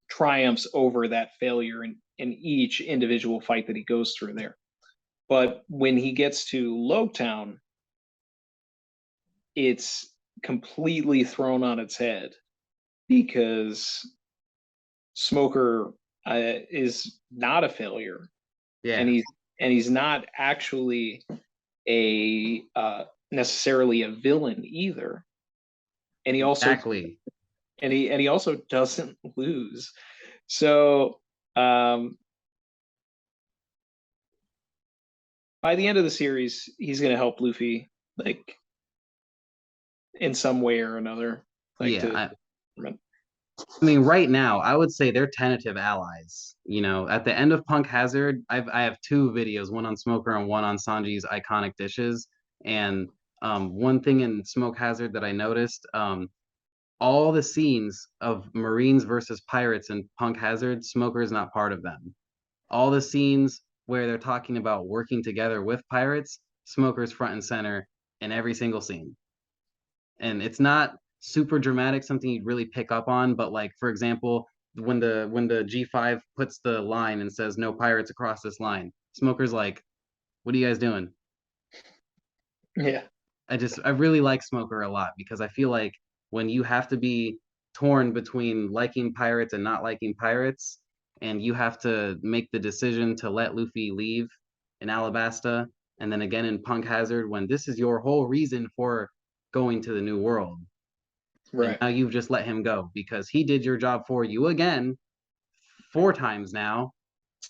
Speaker 2: triumphs over that failure in each individual fight that he goes through there. But when he gets to Lowtown, it's completely thrown on its head because Smoker is not a failure, and
Speaker 1: Yeah,
Speaker 2: he's not actually a necessarily a villain either. And he also
Speaker 1: exactly.
Speaker 2: and he also doesn't lose. So um, by the end of the series, he's going to help Luffy like in some way or another. like
Speaker 1: Yeah,
Speaker 2: to.
Speaker 1: I mean, right now, I would say they're tentative allies. You know, at the end of Punk Hazard, I have two videos, one on Smoker and one on Sanji's iconic dishes. And one thing in Smoke Hazard that I noticed, all the scenes of Marines versus pirates in Punk Hazard, Smoker is not part of them. All the scenes where they're talking about working together with pirates, Smoker's front and center in every single scene. And it's not super dramatic, something you'd really pick up on, but like for example, when the G5 puts the line and says no pirates across this line, Smoker's like, what are you guys doing?
Speaker 2: Yeah,
Speaker 1: I really like Smoker a lot because I feel like when you have to be torn between liking pirates and not liking pirates, and you have to make the decision to let Luffy leave in Alabasta, and then again in Punk Hazard, when this is your whole reason for going to the New World, and
Speaker 2: right.
Speaker 1: now you've just let him go because he did your job for you again 4 times now.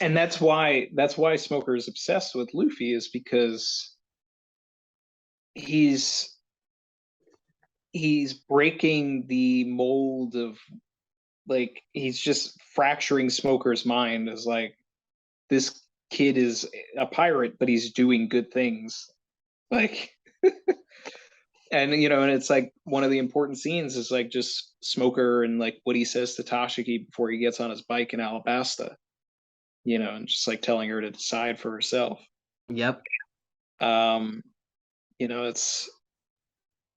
Speaker 2: And that's why Smoker is obsessed with Luffy, is because he's he's breaking the mold of, like, he's just fracturing Smoker's mind as like, this kid is a pirate but he's doing good things, like. And and it's like one of the important scenes is like just Smoker and like what he says to Tashiki before he gets on his bike in Alabasta, and just like telling her to decide for herself.
Speaker 1: Yep.
Speaker 2: um it's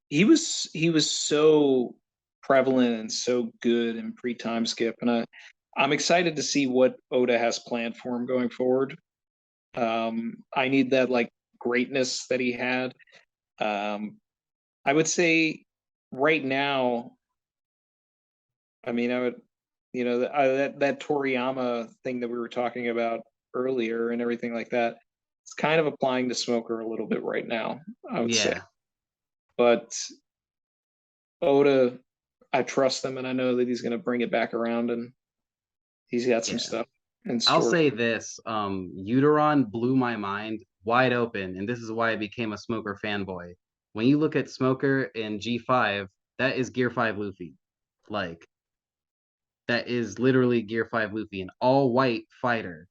Speaker 2: he was so prevalent and so good in pre-time skip, and I'm excited to see what Oda has planned for him going forward. I need that like greatness that he had. I would say right now, I mean, I would, that Toriyama thing that we were talking about earlier and everything like that, it's kind of applying to Smoker a little bit right now, I would say.
Speaker 1: Yeah.
Speaker 2: But Oda, I trust him, and I know that he's going to bring it back around, and he's got some
Speaker 1: Yeah.
Speaker 2: stuff in
Speaker 1: I'll
Speaker 2: store.
Speaker 1: say this, Uteron blew my mind wide open, and this is why I became a Smoker fanboy. When you look at Smoker in G5, that is Gear 5 Luffy. Like, that is literally Gear 5 Luffy, an all white fighter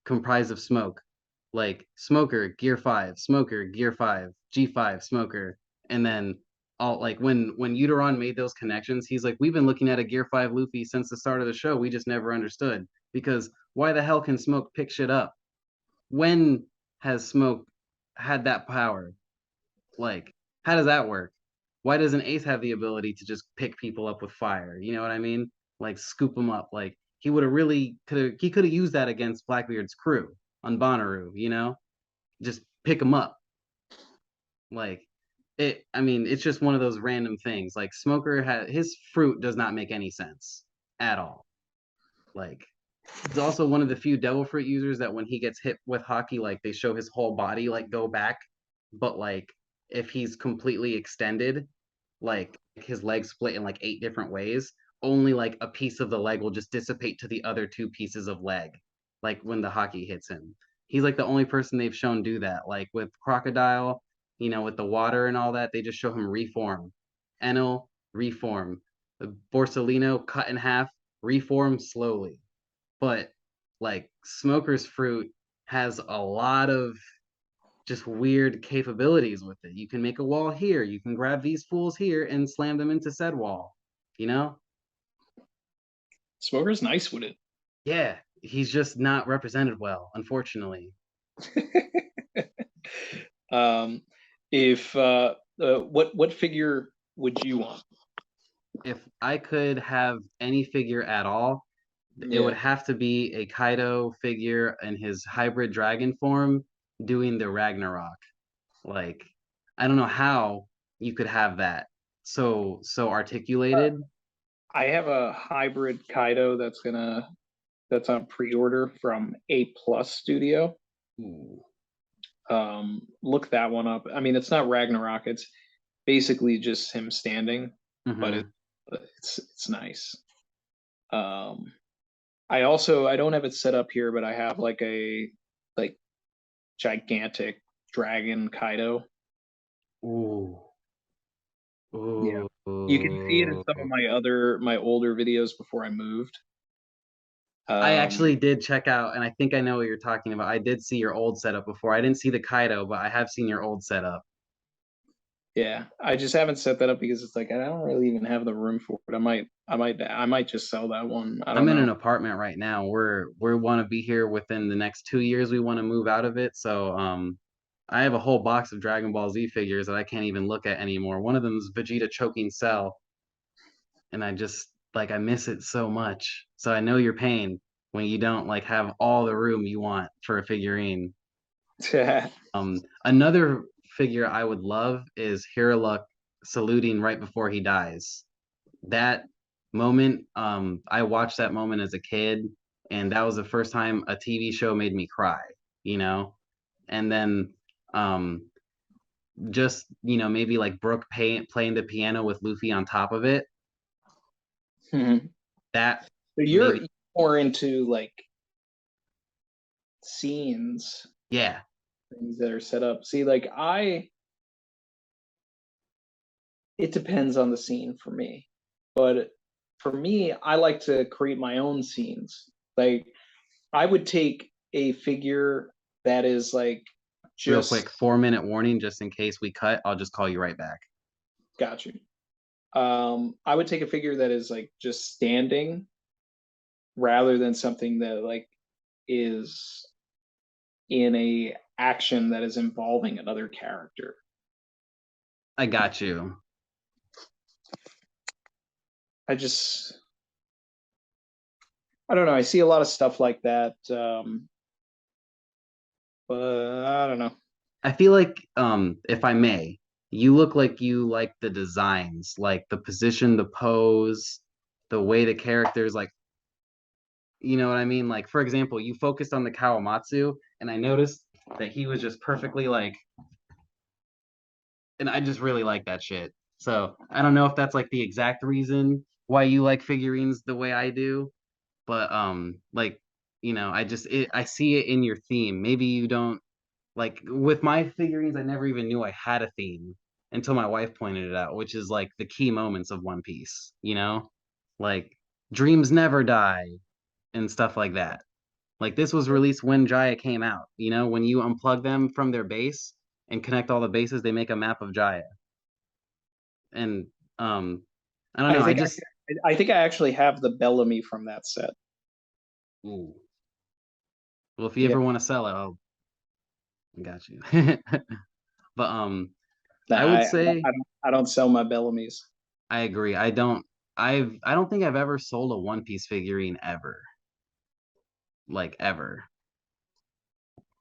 Speaker 1: comprised of smoke. Like Smoker, Gear 5, Smoker, Gear 5, G5, Smoker. And then all like when Uteron made those connections, he's like, we've been looking at a Gear 5 Luffy since the start of the show. We just never understood. Because why the hell can Smoke pick shit up? When has Smoke had that power? Like, how does that work? Why doesn't Ace have the ability to just pick people up with fire? You know what I mean? Like scoop them up. Like he would have really could have used that against Blackbeard's crew on Bonnaroo, just pick them up. Like I mean, it's just one of those random things. Like Smoker had his fruit does not make any sense at all. Like he's also one of the few devil fruit users that when he gets hit with hockey, like they show his whole body like go back. But like if he's completely extended, like his legs split in like 8 different ways, only like a piece of the leg will just dissipate to the other 2 pieces of leg, like when the hockey hits him. He's like the only person they've shown do that. Like with Crocodile, with the water and all that, they just show him reform. Enel, reform. Borsalino, cut in half, reform slowly. But like Smoker's fruit has a lot of just weird capabilities with it. You can make a wall here. You can grab these fools here and slam them into said wall. You know?
Speaker 2: Smoker's nice with
Speaker 1: Yeah, he's just not represented well, unfortunately.
Speaker 2: it. um, if what figure would you want?
Speaker 1: If I could have any figure at all, it would
Speaker 2: Yeah,
Speaker 1: have to be a Kaido figure in his hybrid dragon form doing the Ragnarok. Like, I don't know how you could have that so articulated.
Speaker 2: I have a hybrid Kaido that's on pre-order from A Plus Studio.
Speaker 1: Ooh.
Speaker 2: Look that one up. I mean, it's not Ragnarok. It's basically just him standing, but
Speaker 1: Mm-hmm.
Speaker 2: it's nice. Um, I don't have it set up here, but I have like a like gigantic dragon Kaido.
Speaker 1: Ooh.
Speaker 2: Yeah,
Speaker 1: Ooh.
Speaker 2: You can see it in
Speaker 1: Ooh.
Speaker 2: some of my older videos before I moved.
Speaker 1: I
Speaker 2: Um,
Speaker 1: actually did check out, and I think I know what you're talking about. I did see your old setup before. I didn't see the Kaido, but I have seen your old setup.
Speaker 2: yeah, I just haven't set that up because it's like I don't really even have the room for it. I might just sell that one. I
Speaker 1: I'm
Speaker 2: don't
Speaker 1: in an
Speaker 2: know.
Speaker 1: apartment right now. We want to be here within the next 2 years. We want to move out of it. So I have a whole box of Dragon Ball Z figures that I can't even look at anymore. One of them is Vegeta choking Cell, and I just like I miss it so much. So I know your pain when you don't like have all the room you want for a figurine. Another figure I would love is Hiraluk saluting right before he dies. That moment, I watched that moment as a kid, and that was the first time a TV show made me cry, you know? And then just, maybe like playing the piano with Luffy on top of it.
Speaker 2: So
Speaker 1: That
Speaker 2: you're
Speaker 1: made
Speaker 2: more into like scenes,
Speaker 1: yeah,
Speaker 2: things that are set up. See, like it depends on the scene for me. But for me, I like to create my own scenes. Like I would take a figure that is like
Speaker 1: real quick,
Speaker 2: just
Speaker 1: 4 minute warning just in case we cut. I'll just call you right back.
Speaker 2: got you. I would take a figure that is like just standing rather than something that like is in a action that is involving another character.
Speaker 1: I got you.
Speaker 2: I just I don't know. I see a lot of stuff like that, but I don't know.
Speaker 1: I feel like, if I may, you look like you like the designs, like the position, the pose, the way the characters like, you know what I mean? Like, for example, you focused on the Kawamatsu, and I noticed that he was just perfectly like, and I just really like that shit. So I don't know if that's like the exact reason why you like figurines the way I do, but like, I see it in your theme. Maybe you don't. Like with my figurines, I never even knew I had a theme until my wife pointed it out, which is like the key moments of One Piece, Like dreams never die and stuff like that. Like this was released when Jaya came out, when you unplug them from their base and connect all the bases, they make a map of Jaya. And um I don't
Speaker 2: I
Speaker 1: know, I
Speaker 2: think
Speaker 1: just
Speaker 2: I think I actually have the Bellamy from that set.
Speaker 1: ooh. Well, if you
Speaker 2: Yeah,
Speaker 1: ever want to sell it, I'll got you. But
Speaker 2: nah,
Speaker 1: I would say
Speaker 2: I don't sell my Bellamys.
Speaker 1: I agree. I don't think I've ever sold a One Piece figurine ever. Like ever.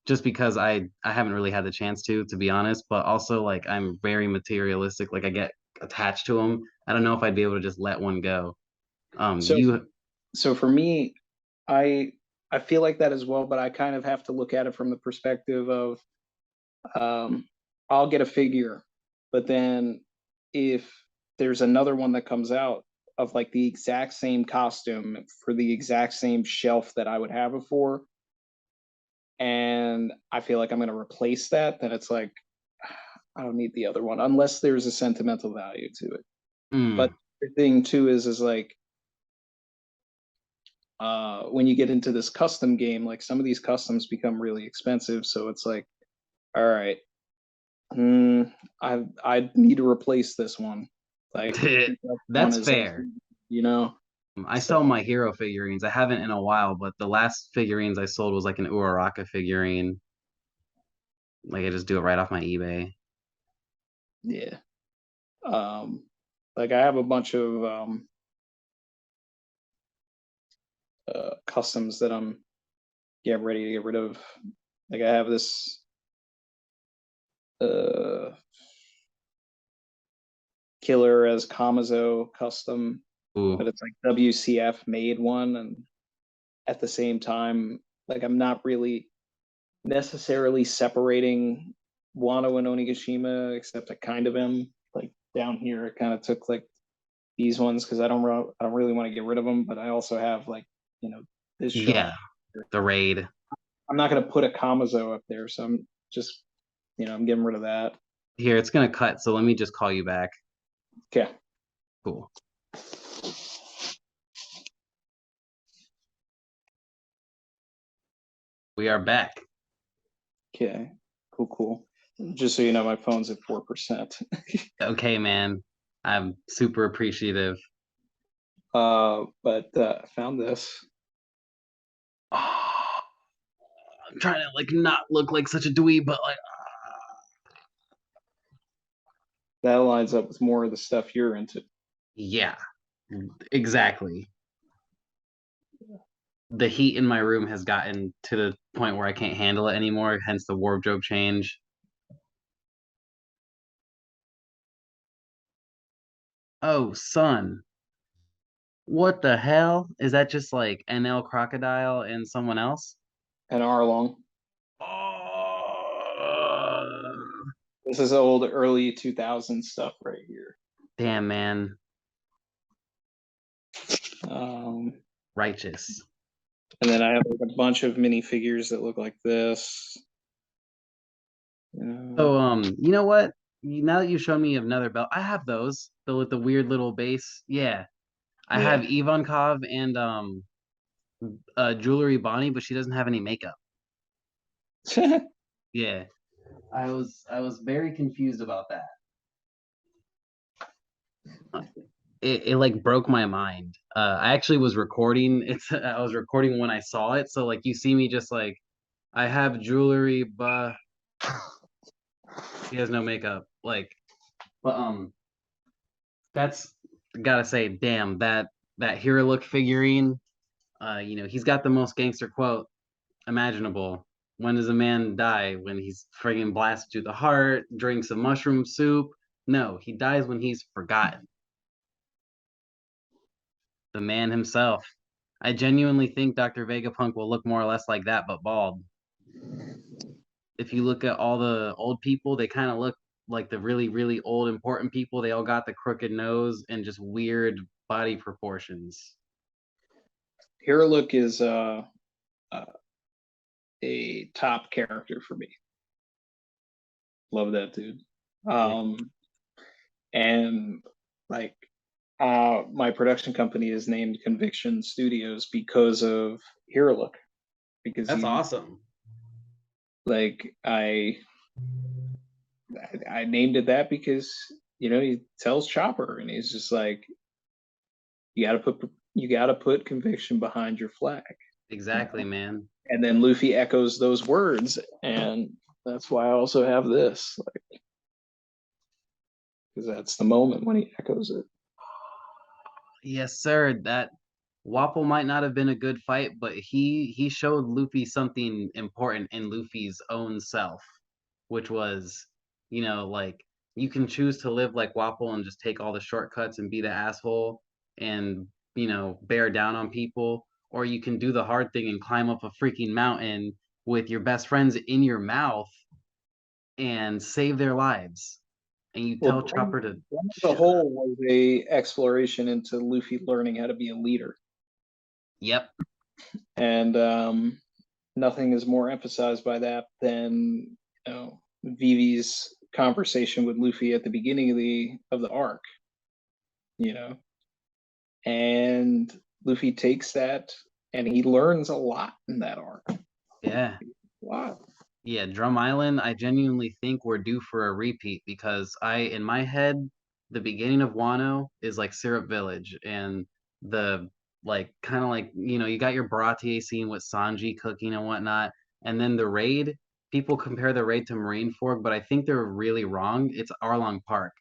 Speaker 1: Just because I haven't really had the chance to be honest, but also like I'm very materialistic. Like I get attached to them. I don't know if I'd be able to just let one go.
Speaker 2: So
Speaker 1: You
Speaker 2: so for me, I I feel like that as well, but I kind of have to look at it from the perspective of um, I'll get a figure, but then if there's another one that comes out of like the exact same costume for the exact same shelf that I would have it for, and I feel like I'm going to replace that, then it's like I don't need the other one unless there's a sentimental value to it. But
Speaker 1: mm,
Speaker 2: the thing too is like when you get into this custom game, like some of these customs become really expensive, so it's like, all right, I need to replace this one. Like that one
Speaker 1: that's
Speaker 2: is like,
Speaker 1: fair.
Speaker 2: you know.
Speaker 1: I
Speaker 2: So
Speaker 1: sell my hero figurines. I haven't in a while, but the last figurines I sold was like an Uraraka figurine. Like I just do it right off my eBay.
Speaker 2: yeah, like I have a bunch of customs that I'm getting ready to get rid of. Like I have this uh killer as Kamazo custom, but
Speaker 1: Ooh,
Speaker 2: it's like WCF made one, and at the same time, like I'm not really necessarily separating Wano and Onigashima, except I kind of am. Like down here, I kind of took like these ones because I don't really want to get rid of them, but I also have like you know this shelf.
Speaker 1: yeah, the raid.
Speaker 2: I'm not going to put a Kamazo up there, so I'm just I'm getting rid of that.
Speaker 1: Here, it's gonna cut, so let me just call you back.
Speaker 2: Okay.
Speaker 1: Cool. We are back.
Speaker 3: Okay, cool. Just so you know, my phone's at 4%.
Speaker 1: Okay, man. I'm super appreciative.
Speaker 3: But I found this.
Speaker 1: Oh, I'm trying to like not look like such a dweeb, but like
Speaker 3: That lines up with more of the stuff you're into.
Speaker 1: yeah, exactly. The heat in my room has gotten to the point where I can't handle it anymore, hence the wardrobe change. Oh, son. What the hell? Is that just like NL Crocodile and someone else?
Speaker 3: And Arlong.
Speaker 1: Oh,
Speaker 3: This is old early 2000 stuff right here.
Speaker 1: damn, man.
Speaker 3: Um,
Speaker 1: Righteous.
Speaker 3: and then I have like a bunch of minifigures that look like this.
Speaker 1: So, you know what? Now that you've shown me another belt, I have those. The with the weird little base. Yeah. I have
Speaker 3: Yeah.
Speaker 1: Ivankov and Jewelry Bonnie, but she doesn't have any makeup. Yeah. I was very confused about that. It like broke my mind. I actually was recording. I was recording when I saw it, so like you see me just like I have jewelry, but he has no makeup. Like, but that's gotta say, damn that hero look figurine. He's got the most gangster quote imaginable. When does a man die? When he's friggin' blasted through the heart, drinks a mushroom soup? No, he dies when he's forgotten. The man himself. I genuinely think Dr. Vegapunk will look more or less like that, but bald. If you look at all the old people, they kind of look like the really, really old, important people. They all got the crooked nose and just weird body proportions.
Speaker 3: Hero Look is a top character for me. Love that dude. And like my production company is named Conviction Studios because of Hero Look. Because
Speaker 1: That's
Speaker 3: he
Speaker 1: awesome.
Speaker 3: like I named it that because he tells Chopper and he's just like you gotta put conviction behind your flag.
Speaker 1: Exactly, man.
Speaker 3: And then Luffy echoes those words, and that's why I also have this, like, because that's the moment when he echoes it.
Speaker 1: Yes, sir. That Wapple might not have been a good fight, but he showed Luffy something important in Luffy's own self, which was, like you can choose to live like Wapple and just take all the shortcuts and be the asshole and, bear down on people, or you can do the hard thing and climb up a freaking mountain with your best friends in your mouth and save their lives. And you
Speaker 3: Well,
Speaker 1: tell Chopper to
Speaker 3: the
Speaker 1: shut up.
Speaker 3: whole was a exploration into Luffy learning how to be a leader,
Speaker 1: Yep.
Speaker 3: and nothing is more emphasized by that than Vivi's conversation with Luffy at the beginning of the arc. And Luffy takes that and he learns a lot in that arc.
Speaker 1: Yeah.
Speaker 3: Wow.
Speaker 1: Yeah, Drum Island, I genuinely think we're due for a repeat because in my head, the beginning of Wano is like Syrup Village and the like kind of like, you got your Baratie scene with Sanji cooking and whatnot. And then the raid, people compare the raid to Marineford, but I think they're really wrong. It's Arlong Park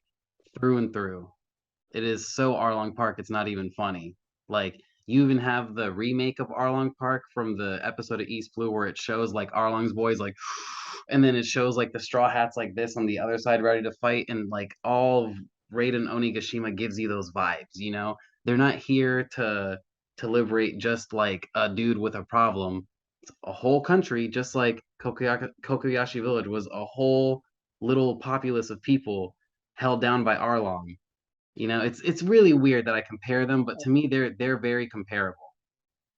Speaker 1: through and through. It is so Arlong Park, it's not even funny. Like you even have the remake of Arlong Park from the episode of East Blue where it shows like Arlong's boys like, and then it shows like the Straw Hats like this on the other side ready to fight, and like all of Raiden Onigashima gives you those vibes. They're not here to liberate just like a dude with a problem. It's a whole country, just like Kokoyashi Village was a whole little populace of people held down by Arlong. It's really weird that I compare them, but to me they're very comparable.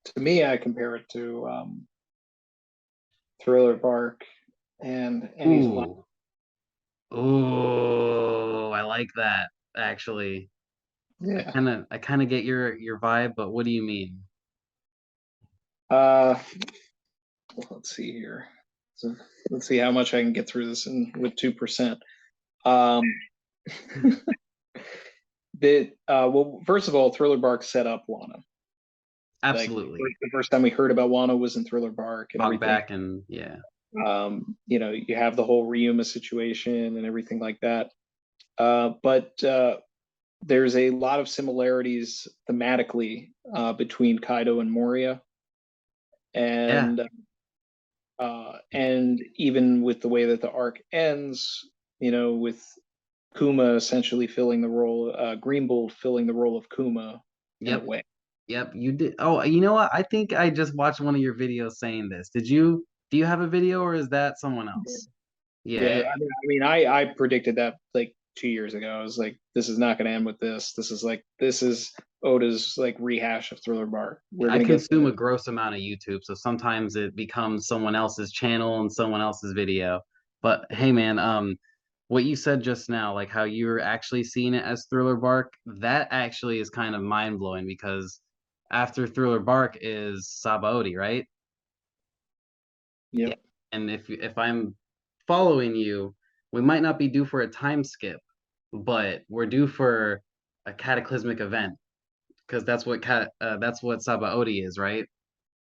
Speaker 3: To me, I compare it to Thriller Bark and Annie's Blind.
Speaker 1: Ooh. Ooh, I like that actually.
Speaker 3: Yeah.
Speaker 1: I kind of get your vibe, but what do you mean?
Speaker 3: Uh, let's see here. So let's see how much I can get through this with 2%. Um, well, first of all, Thriller Bark set up Wano. Like
Speaker 1: Absolutely.
Speaker 3: the first time we heard about Wano was in Thriller Bark and
Speaker 1: Talk
Speaker 3: everything.
Speaker 1: back and yeah.
Speaker 3: You have the whole Ryuma situation and everything like that. But there's a lot of similarities thematically between Kaido and Moria,
Speaker 1: Yeah.
Speaker 3: and even with the way that the arc ends, with Kuma essentially filling the role, Green Bull filling the role of Kuma in a
Speaker 1: Yep.
Speaker 3: way.
Speaker 1: Yep. You did. Oh, you know what? I think I just watched one of your videos saying this. Do you have a video or is that someone else? Yeah.
Speaker 3: Yeah, I predicted that like 2 years ago. I was like, this is not going to end with this. This is Oda's like rehash of Thriller Bark. We're
Speaker 1: I
Speaker 3: going to get
Speaker 1: consume a gross amount of YouTube, so sometimes it becomes someone else's channel and someone else's video. But hey, man, what you said just now, like how you're actually seeing it as Thriller Bark, that actually is kind of mind blowing because after Thriller Bark is Sabaody, right? Yeah.
Speaker 3: Yep.
Speaker 1: And if I'm following you, we might not be due for a time skip, but we're due for a cataclysmic event because that's what Sabaody is, right?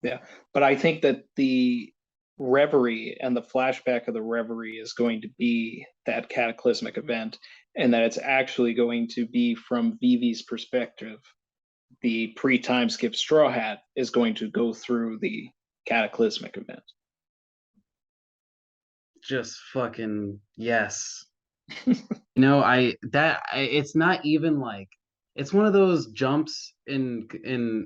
Speaker 3: Yeah, but I think that the reverie and the flashback of the reverie is going to be that cataclysmic event, and that it's actually going to be from Vivi's perspective. The pre-time skip Straw Hat is going to go through the cataclysmic event.
Speaker 1: Just fucking yes. It's not even like it's one of those jumps in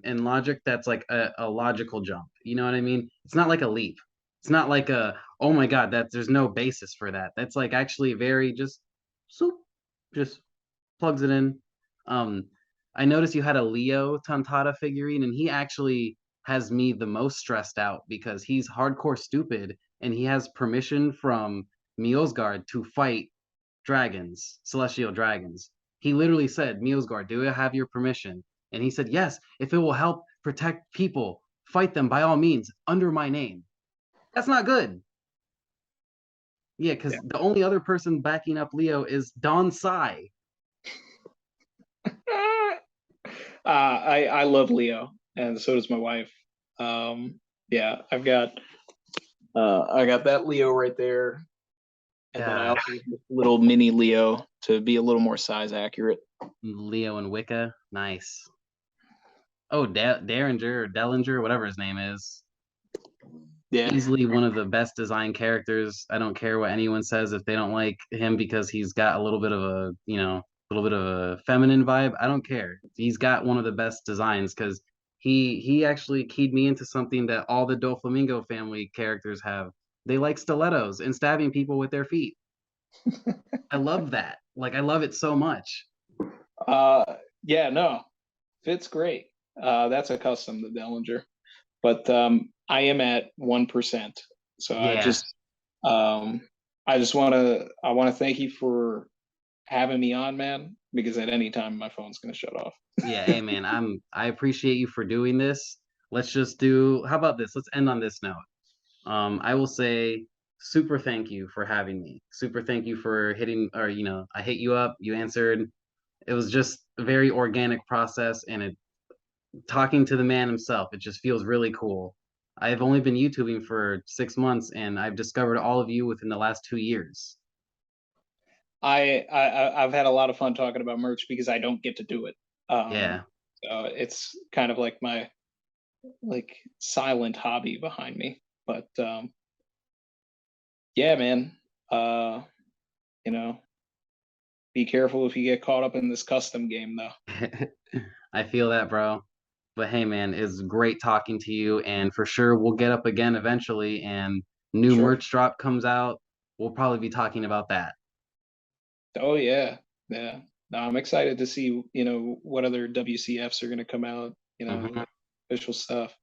Speaker 1: logic that's like a logical jump. You know what I mean? It's not like a leap. It's not like a oh my god, that there's no basis for that. That's like actually very just soup, just plugs it in. Um, I noticed you had a Leo Tantata figurine, and he actually has me the most stressed out because he's hardcore stupid and he has permission from Miosgard to fight dragons, celestial dragons. He literally said, Miosgard, do I have your permission? And he said, yes, if it will help protect people, fight them by all means under my name. That's not good. Yeah,
Speaker 3: Yeah.
Speaker 1: because the only other person backing up Leo is Don Sai.
Speaker 3: I love Leo, and so does my wife. Yeah, I got that Leo right there, and then I
Speaker 1: God,
Speaker 3: also have this little mini Leo to be a little more size accurate.
Speaker 1: Leo and Wicca, nice. Oh, Derringer or Dellinger, whatever his name is.
Speaker 3: Yeah,
Speaker 1: Easily one of the best design characters. I don't care what anyone says if they don't like him because he's got a little bit of a, little bit of a feminine vibe. I don't care. He's got one of the best designs because he actually keyed me into something that all the Doflamingo family characters have. They like stilettos and stabbing people with their feet. I love that. Like I love it so much.
Speaker 3: uh, yeah, no, fits great. That's a custom, the Dellinger, but I am at 1%, so
Speaker 1: Yeah.
Speaker 3: um, I want to thank you for having me on, man, because at any time my phone's gonna shut off.
Speaker 1: Yeah, hey man, I appreciate you for doing this. Let's just do how about this? Let's end on this note. I will say super thank you for having me. Super thank you for hitting or I hit you up, you answered. It was just a very organic process and it talking to the man himself, it just feels really cool. I've only been YouTubing for 6 months and I've discovered all of you within the last 2 years.
Speaker 3: I've had a lot of fun talking about merch because I don't get to do it.
Speaker 1: Yeah.
Speaker 3: So it's kind of like my like silent hobby behind me. But yeah, man. Uh, you know, be careful if you get caught up in this custom game, though.
Speaker 1: I feel that, bro. But hey, man, it's great talking to you. And for sure, we'll get up again eventually. And new
Speaker 3: Sure.
Speaker 1: merch drop comes out. We'll probably be talking about that.
Speaker 3: Oh yeah, yeah. No, I'm excited to see what other WCFs are going to come out.
Speaker 1: Mhm.
Speaker 3: Official stuff.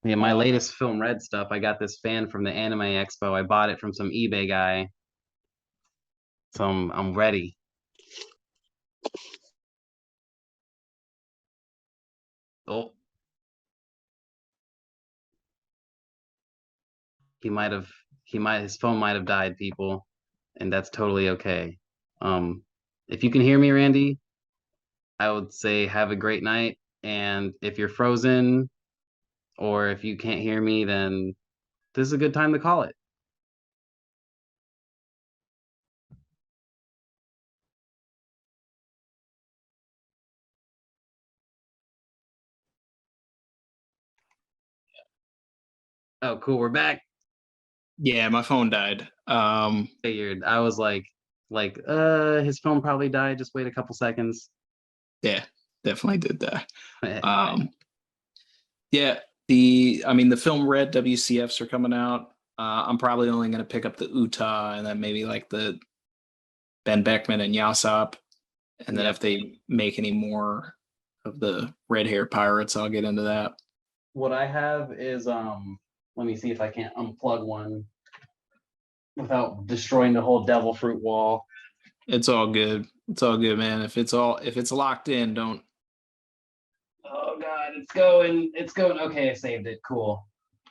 Speaker 1: Yeah, my
Speaker 3: Uh,
Speaker 1: latest Film Red stuff, I got this fan from the Anime Expo. I bought it from some eBay guy. So I'm ready. Oh, he might have. His phone might have died, people, and that's totally okay. Um, if you can hear me, Randy, I would say have a great night. And if you're frozen or if you can't hear me, then this is a good time to call it. Oh, cool. We're back.
Speaker 2: Yeah, my phone died.
Speaker 1: Figured. I was his phone probably died. Just wait a couple seconds.
Speaker 2: Yeah, definitely did that. Yeah, the film Red WCFs are coming out. I'm probably only going to pick up the Utah and then maybe like the Ben Beckman and Yasop. And then
Speaker 1: Yep.
Speaker 2: if they make any more of the red hair pirates, I'll get into that.
Speaker 1: What I have is let me see if I can't unplug one without destroying the whole devil fruit wall.
Speaker 2: It's all good. It's all good, man. If it's locked in, don't.
Speaker 1: Oh god, it's going. It's going. Okay, I saved it. Cool.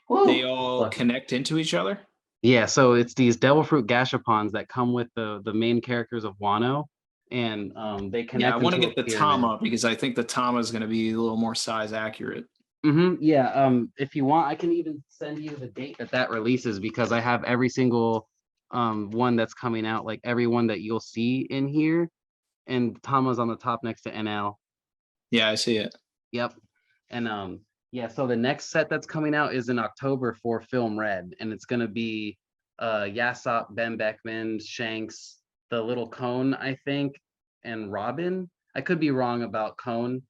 Speaker 1: Woo.
Speaker 2: They all
Speaker 1: Look.
Speaker 2: connect into each other.
Speaker 1: Yeah, so it's these devil fruit gashapons that come with the main characters of Wano, and they
Speaker 2: Yeah,
Speaker 1: connect
Speaker 2: I want to
Speaker 1: into
Speaker 2: get
Speaker 1: a
Speaker 2: the
Speaker 1: pyramid.
Speaker 2: Tama because I think the Tama is going to be a little more size accurate.
Speaker 1: Yeah. If you want, I can even send you the date that releases because I have every single one that's coming out, like every one that you'll see in here, and Tama's on the top next to NL.
Speaker 2: Yeah, I see it.
Speaker 1: Yep. And yeah, so the next set that's coming out is in October for Film Red, and it's gonna be Yasop, Ben Beckman, Shanks, the little Cone, I think, and Robin. I could be wrong about Cone.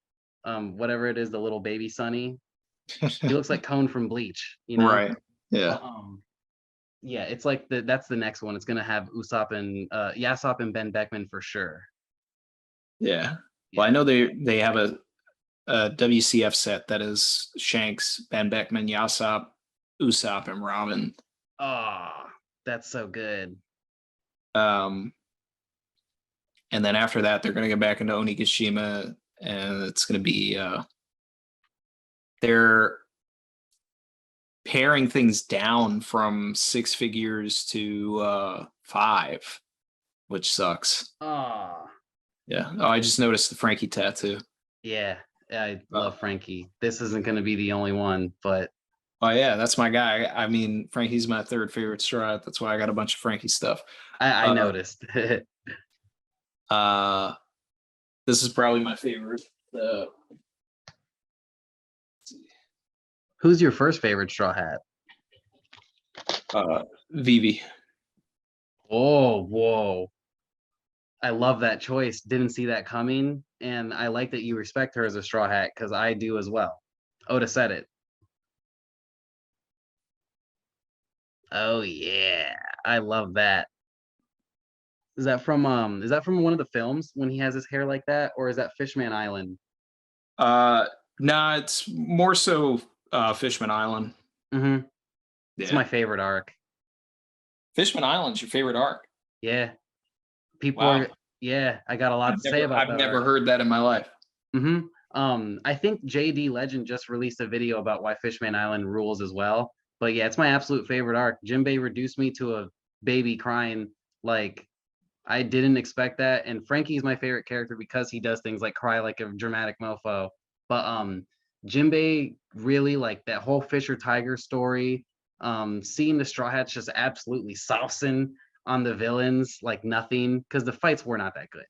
Speaker 1: Whatever it is, the little baby Sunny. He looks like Cone from Bleach, you know?
Speaker 2: Right. Yeah.
Speaker 1: But, yeah, it's like that's the next one. It's gonna have Usopp and Yasop and Ben Beckman for sure.
Speaker 2: Yeah. Well, I know they have a WCF set that is Shanks, Ben Beckman, Yasop, Usopp, and Robin.
Speaker 1: Oh, that's so good.
Speaker 2: And then after that, they're going to get back into Onigashima, and it's going to be they're paring things down from 6 figures to 5, which sucks.
Speaker 1: Oh,
Speaker 2: Yeah. Oh, I just noticed the Frankie tattoo.
Speaker 1: yeah. I love Frankie. This isn't going to be the only one, but
Speaker 2: Oh yeah, that's my guy. I mean, Frankie's my third favorite straw. That's why I got a bunch of Frankie stuff.
Speaker 1: I noticed.
Speaker 2: This is probably my favorite.
Speaker 1: Who's your first favorite Straw Hat?
Speaker 2: Vivi.
Speaker 1: Oh, whoa. I love that choice. Didn't see that coming. And I like that you respect her as a Straw Hat because I do as well. Oda said it. Oh yeah. I love that. Is that from one of the films when he has his hair like that, or is that Fishman Island?
Speaker 2: Nah, it's more so Fishman Island.
Speaker 1: Mm-hmm. It's
Speaker 2: Yeah.
Speaker 1: my favorite arc.
Speaker 2: Fishman Island's your favorite arc.
Speaker 1: Yeah. People
Speaker 2: Wow.
Speaker 1: are yeah, I got a lot to say about
Speaker 2: I've
Speaker 1: that
Speaker 2: never
Speaker 1: arc.
Speaker 2: heard that in my life.
Speaker 1: I think JD Legend just released a video about why Fishman Island rules as well. But yeah, it's my absolute favorite arc. Jinbei reduced me to a baby crying. Like I didn't expect that. And Frankie's my favorite character because he does things like cry like a dramatic mofo. But Jinbei really like that whole Fisher Tiger story. Seeing the Straw Hats just absolutely saucing on the villains like nothing because the fights were not that good.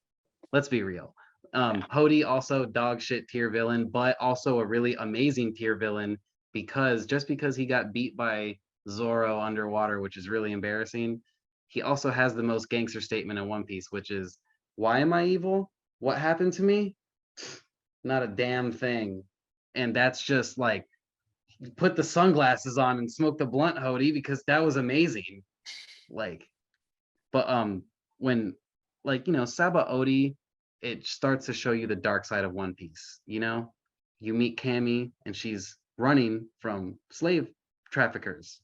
Speaker 1: Let's be real. Hody also dog shit tier villain, but also a really amazing tier villain because just because he got beat by Zoro underwater, which is really embarrassing, he also has the most gangster statement in One Piece, which is, "Why am I evil? What happened to me? Not a damn thing." And that's just like, put the sunglasses on and smoke the blunt, Hody, because that was amazing. Like, but when Saba Odi, it starts to show you the dark side of One Piece. You know, you meet Cammy and she's running from slave traffickers.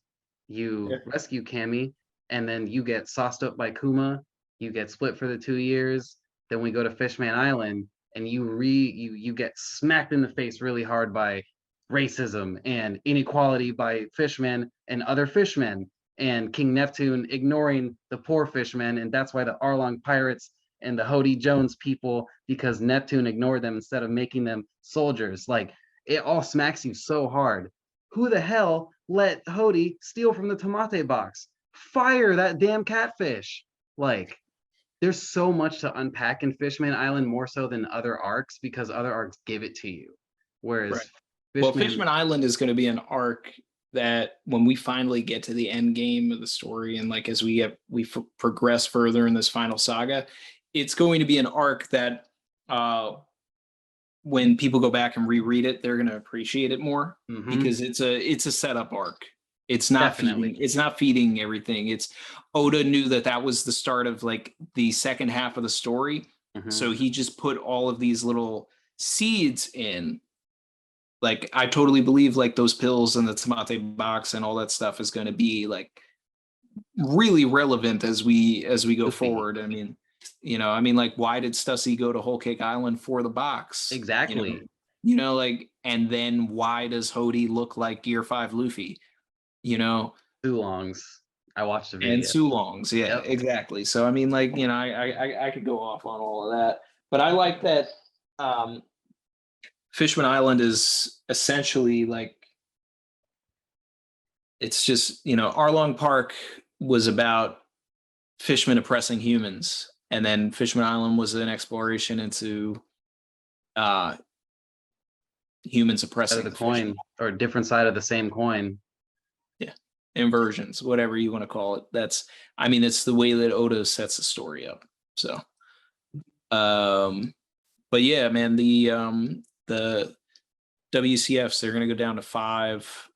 Speaker 1: You rescue Cammy, and then you get sauced up by Kuma. You get split for the 2 years. Then we go to Fishman Island, and you get smacked in the face really hard by racism and inequality by fishmen and other fishmen, and King Neptune ignoring the poor fishmen, and that's why the Arlong pirates and the Hody Jones people, because Neptune ignored them instead of making them soldiers. Like, it all smacks you so hard. Who the hell let Hody steal from the tomate box? Fire that damn catfish. Like, there's so much to unpack in Fishman Island, more so than other arcs, because other arcs give it to you. Whereas
Speaker 2: Right. Well,
Speaker 1: Fishman,
Speaker 2: Fishman Island is going to be an arc that when we finally get to the end game of the story, and like as progress further in this final saga, it's going to be an arc that when people go back and reread it, they're going to appreciate it more because it's a setup arc. It's not feeding everything. It's Oda knew that was the start of like the second half of the story. So he just put all of these little seeds in. Like, I totally believe like those pills and the tomate box and all that stuff is going to be like really relevant as we go forward. I mean, like, why did Stussy go to Whole Cake Island for the box?
Speaker 1: exactly.
Speaker 2: Like, and then why does Hody look like Gear 5 Luffy?
Speaker 1: Sulongs. I watched the video.
Speaker 2: And Sulongs, yeah,
Speaker 1: Yep.
Speaker 2: exactly. So I mean, like, I could go off on all of that, but I like that Fishman Island is essentially like, it's just, Arlong Park was about fishmen oppressing humans, and then Fishman Island was an exploration into humans oppressing
Speaker 1: Side of the coin, or a different side of the same coin.
Speaker 2: Yeah, inversions, whatever you want to call it. It's the way that Oda sets the story up. So, but yeah, man, the WCFs, they're going to go down to 5.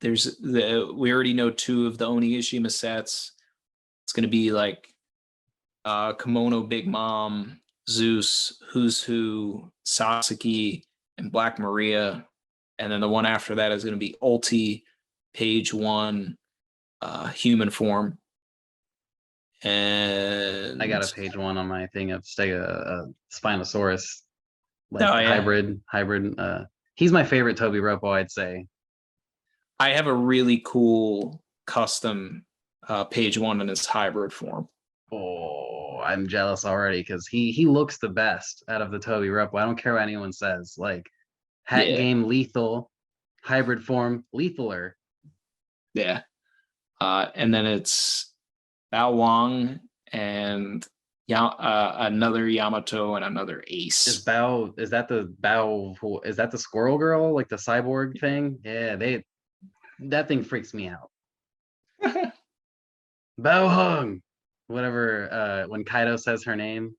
Speaker 2: We already know 2 of the Onigashima sets. It's going to be like Kimono Big Mom, Zeus, Who's Who, Sasaki, and Black Maria. And then the one after that is going to be Ulti, Page 1, Human Form. And
Speaker 1: I got a page 1 on my thing of Spinosaurus. Like,
Speaker 2: Oh, yeah.
Speaker 1: hybrid. He's my favorite Toby Ropo, I'd say.
Speaker 2: I have a really cool custom Page 1 in its hybrid form.
Speaker 1: Oh, I'm jealous already, because he looks the best out of the Toby Ropo. I don't care what anyone says. Like, hat game lethal, hybrid form lethaler.
Speaker 2: Yeah. And then it's Bao Wang and another Yamato and another Ace.
Speaker 1: Is that the squirrel girl, like the cyborg thing? Yeah, that thing freaks me out. Bao Hung, whatever. When Kaido says her name.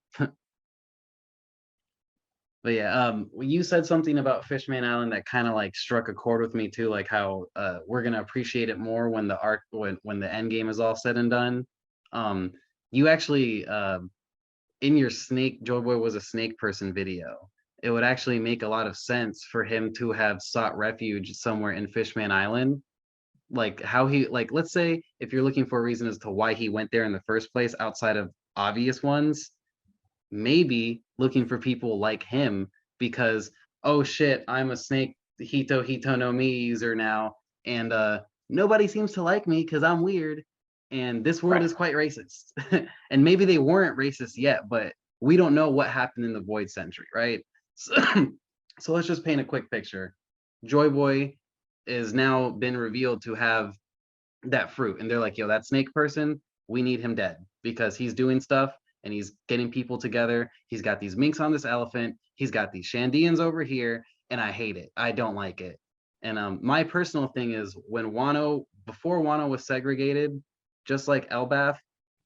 Speaker 1: But yeah, you said something about Fishman Island that kind of like struck a chord with me too, like how we're gonna appreciate it more when the arc when the end game is all said and done. You actually in your Joy Boy was a snake person video, it would actually make a lot of sense for him to have sought refuge somewhere in Fishman Island. Like, how he, like, let's say if you're looking for a reason as to why he went there in the first place outside of obvious ones, maybe looking for people like him, because, oh shit, I'm a snake Hito no Mi user now, and nobody seems to like me because I'm weird, and this world is quite racist. And maybe they weren't racist yet, but we don't know what happened in the Void Century, right? So let's just paint a quick picture. Joy Boy is now been revealed to have that fruit, and they're like, yo, that snake person, we need him dead, because he's doing stuff and he's getting people together. He's got these minks on this elephant, he's got these Shandians over here, and I hate it. I don't like it. And my personal thing is, before Wano was segregated, just like Elbath,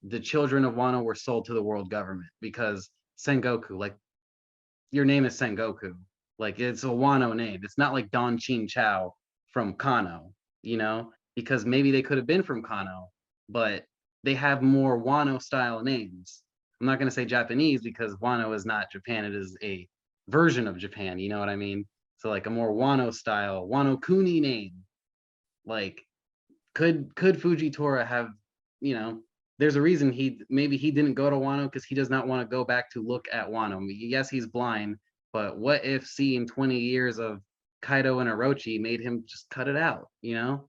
Speaker 1: the children of Wano were sold to the world government, because Sengoku, like, your name is Sengoku, like, it's a Wano name. It's not like Don Chin Chow from Kano, because maybe they could have been from Kano, but they have more Wano style names. I'm not going to say Japanese, because Wano is not Japan. It is a version of Japan. You know what I mean? So like a more Wano style, Wano Kuni name. Like, could Fujitora have, there's a reason maybe he didn't go to Wano because he does not want to go back to look at Wano. I mean, yes, he's blind, but what if seeing 20 years of Kaido and Orochi made him just cut it out, you know?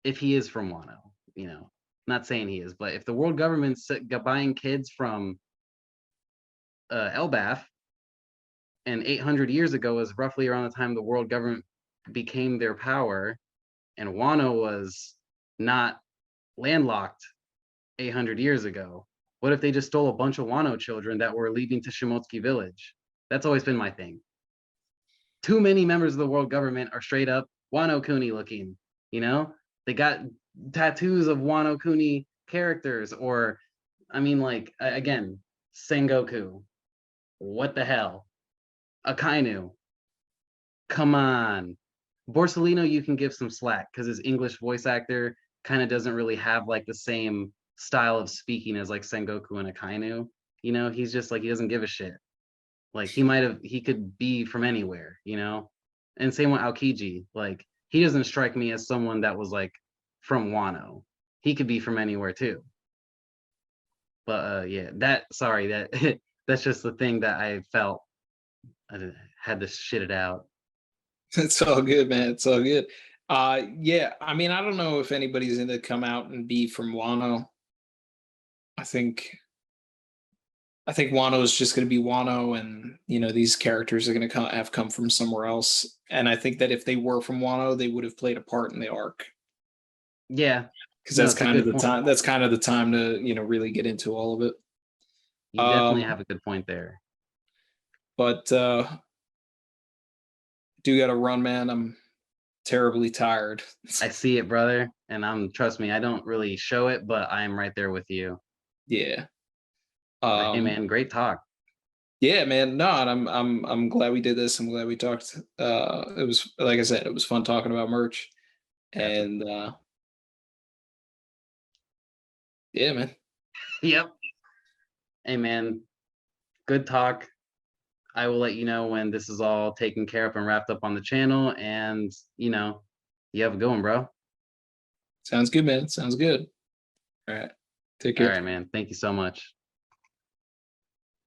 Speaker 1: If he is from Wano, you know, not saying he is, but if the world government's buying kids from Elbaf, and 800 years ago is roughly around the time the world government became their power, and Wano was not landlocked 800 years ago. What if they just stole a bunch of Wano children that were leaving to Shimotsuki village? That's always been my thing. Too many members of the world government are straight up Wano Kuni looking, you know? They got tattoos of Wano Kuni characters, or, I mean, like, again, Sengoku. What the hell? Akainu. Come on. Borsellino, you can give some slack because his English voice actor kind of doesn't really have like the same style of speaking as like Sengoku and Akainu. You know, he's just like, he doesn't give a shit. Like he could be from anywhere, you know? And same with Aokiji. Like, he doesn't strike me as someone that was like from Wano. He could be from anywhere too. But yeah, that that's just the thing that I felt. I had to shit it out.
Speaker 2: It's all good, man. It's all good. Yeah, I mean, I don't know if anybody's gonna come out and be from Wano. I think Wano is just going to be Wano, and you know these characters are going to have come from somewhere else. And I think that if they were from Wano, they would have played a part in the arc.
Speaker 1: Yeah,
Speaker 2: because
Speaker 1: no,
Speaker 2: that's
Speaker 1: it's a
Speaker 2: kind of
Speaker 1: good
Speaker 2: the
Speaker 1: point.
Speaker 2: time. That's kind of the time to really get into all of it.
Speaker 1: You definitely have a good point there.
Speaker 2: But do got to run, man. I'm terribly tired.
Speaker 1: I see it, brother, and trust me, I don't really show it, but I'm right there with you.
Speaker 2: Yeah.
Speaker 1: But hey, man, great talk.
Speaker 2: Yeah, man. No, and I'm glad we did this. I'm glad we talked. It was, like I said, it was fun talking about merch. And yeah, man.
Speaker 1: Yep. Hey, man, good talk. I will let you know when this is all taken care of and wrapped up on the channel. And, you know, you have a good one, bro.
Speaker 2: Sounds good, man. Sounds good. All right. Take care.
Speaker 1: All right, man. Thank you so much.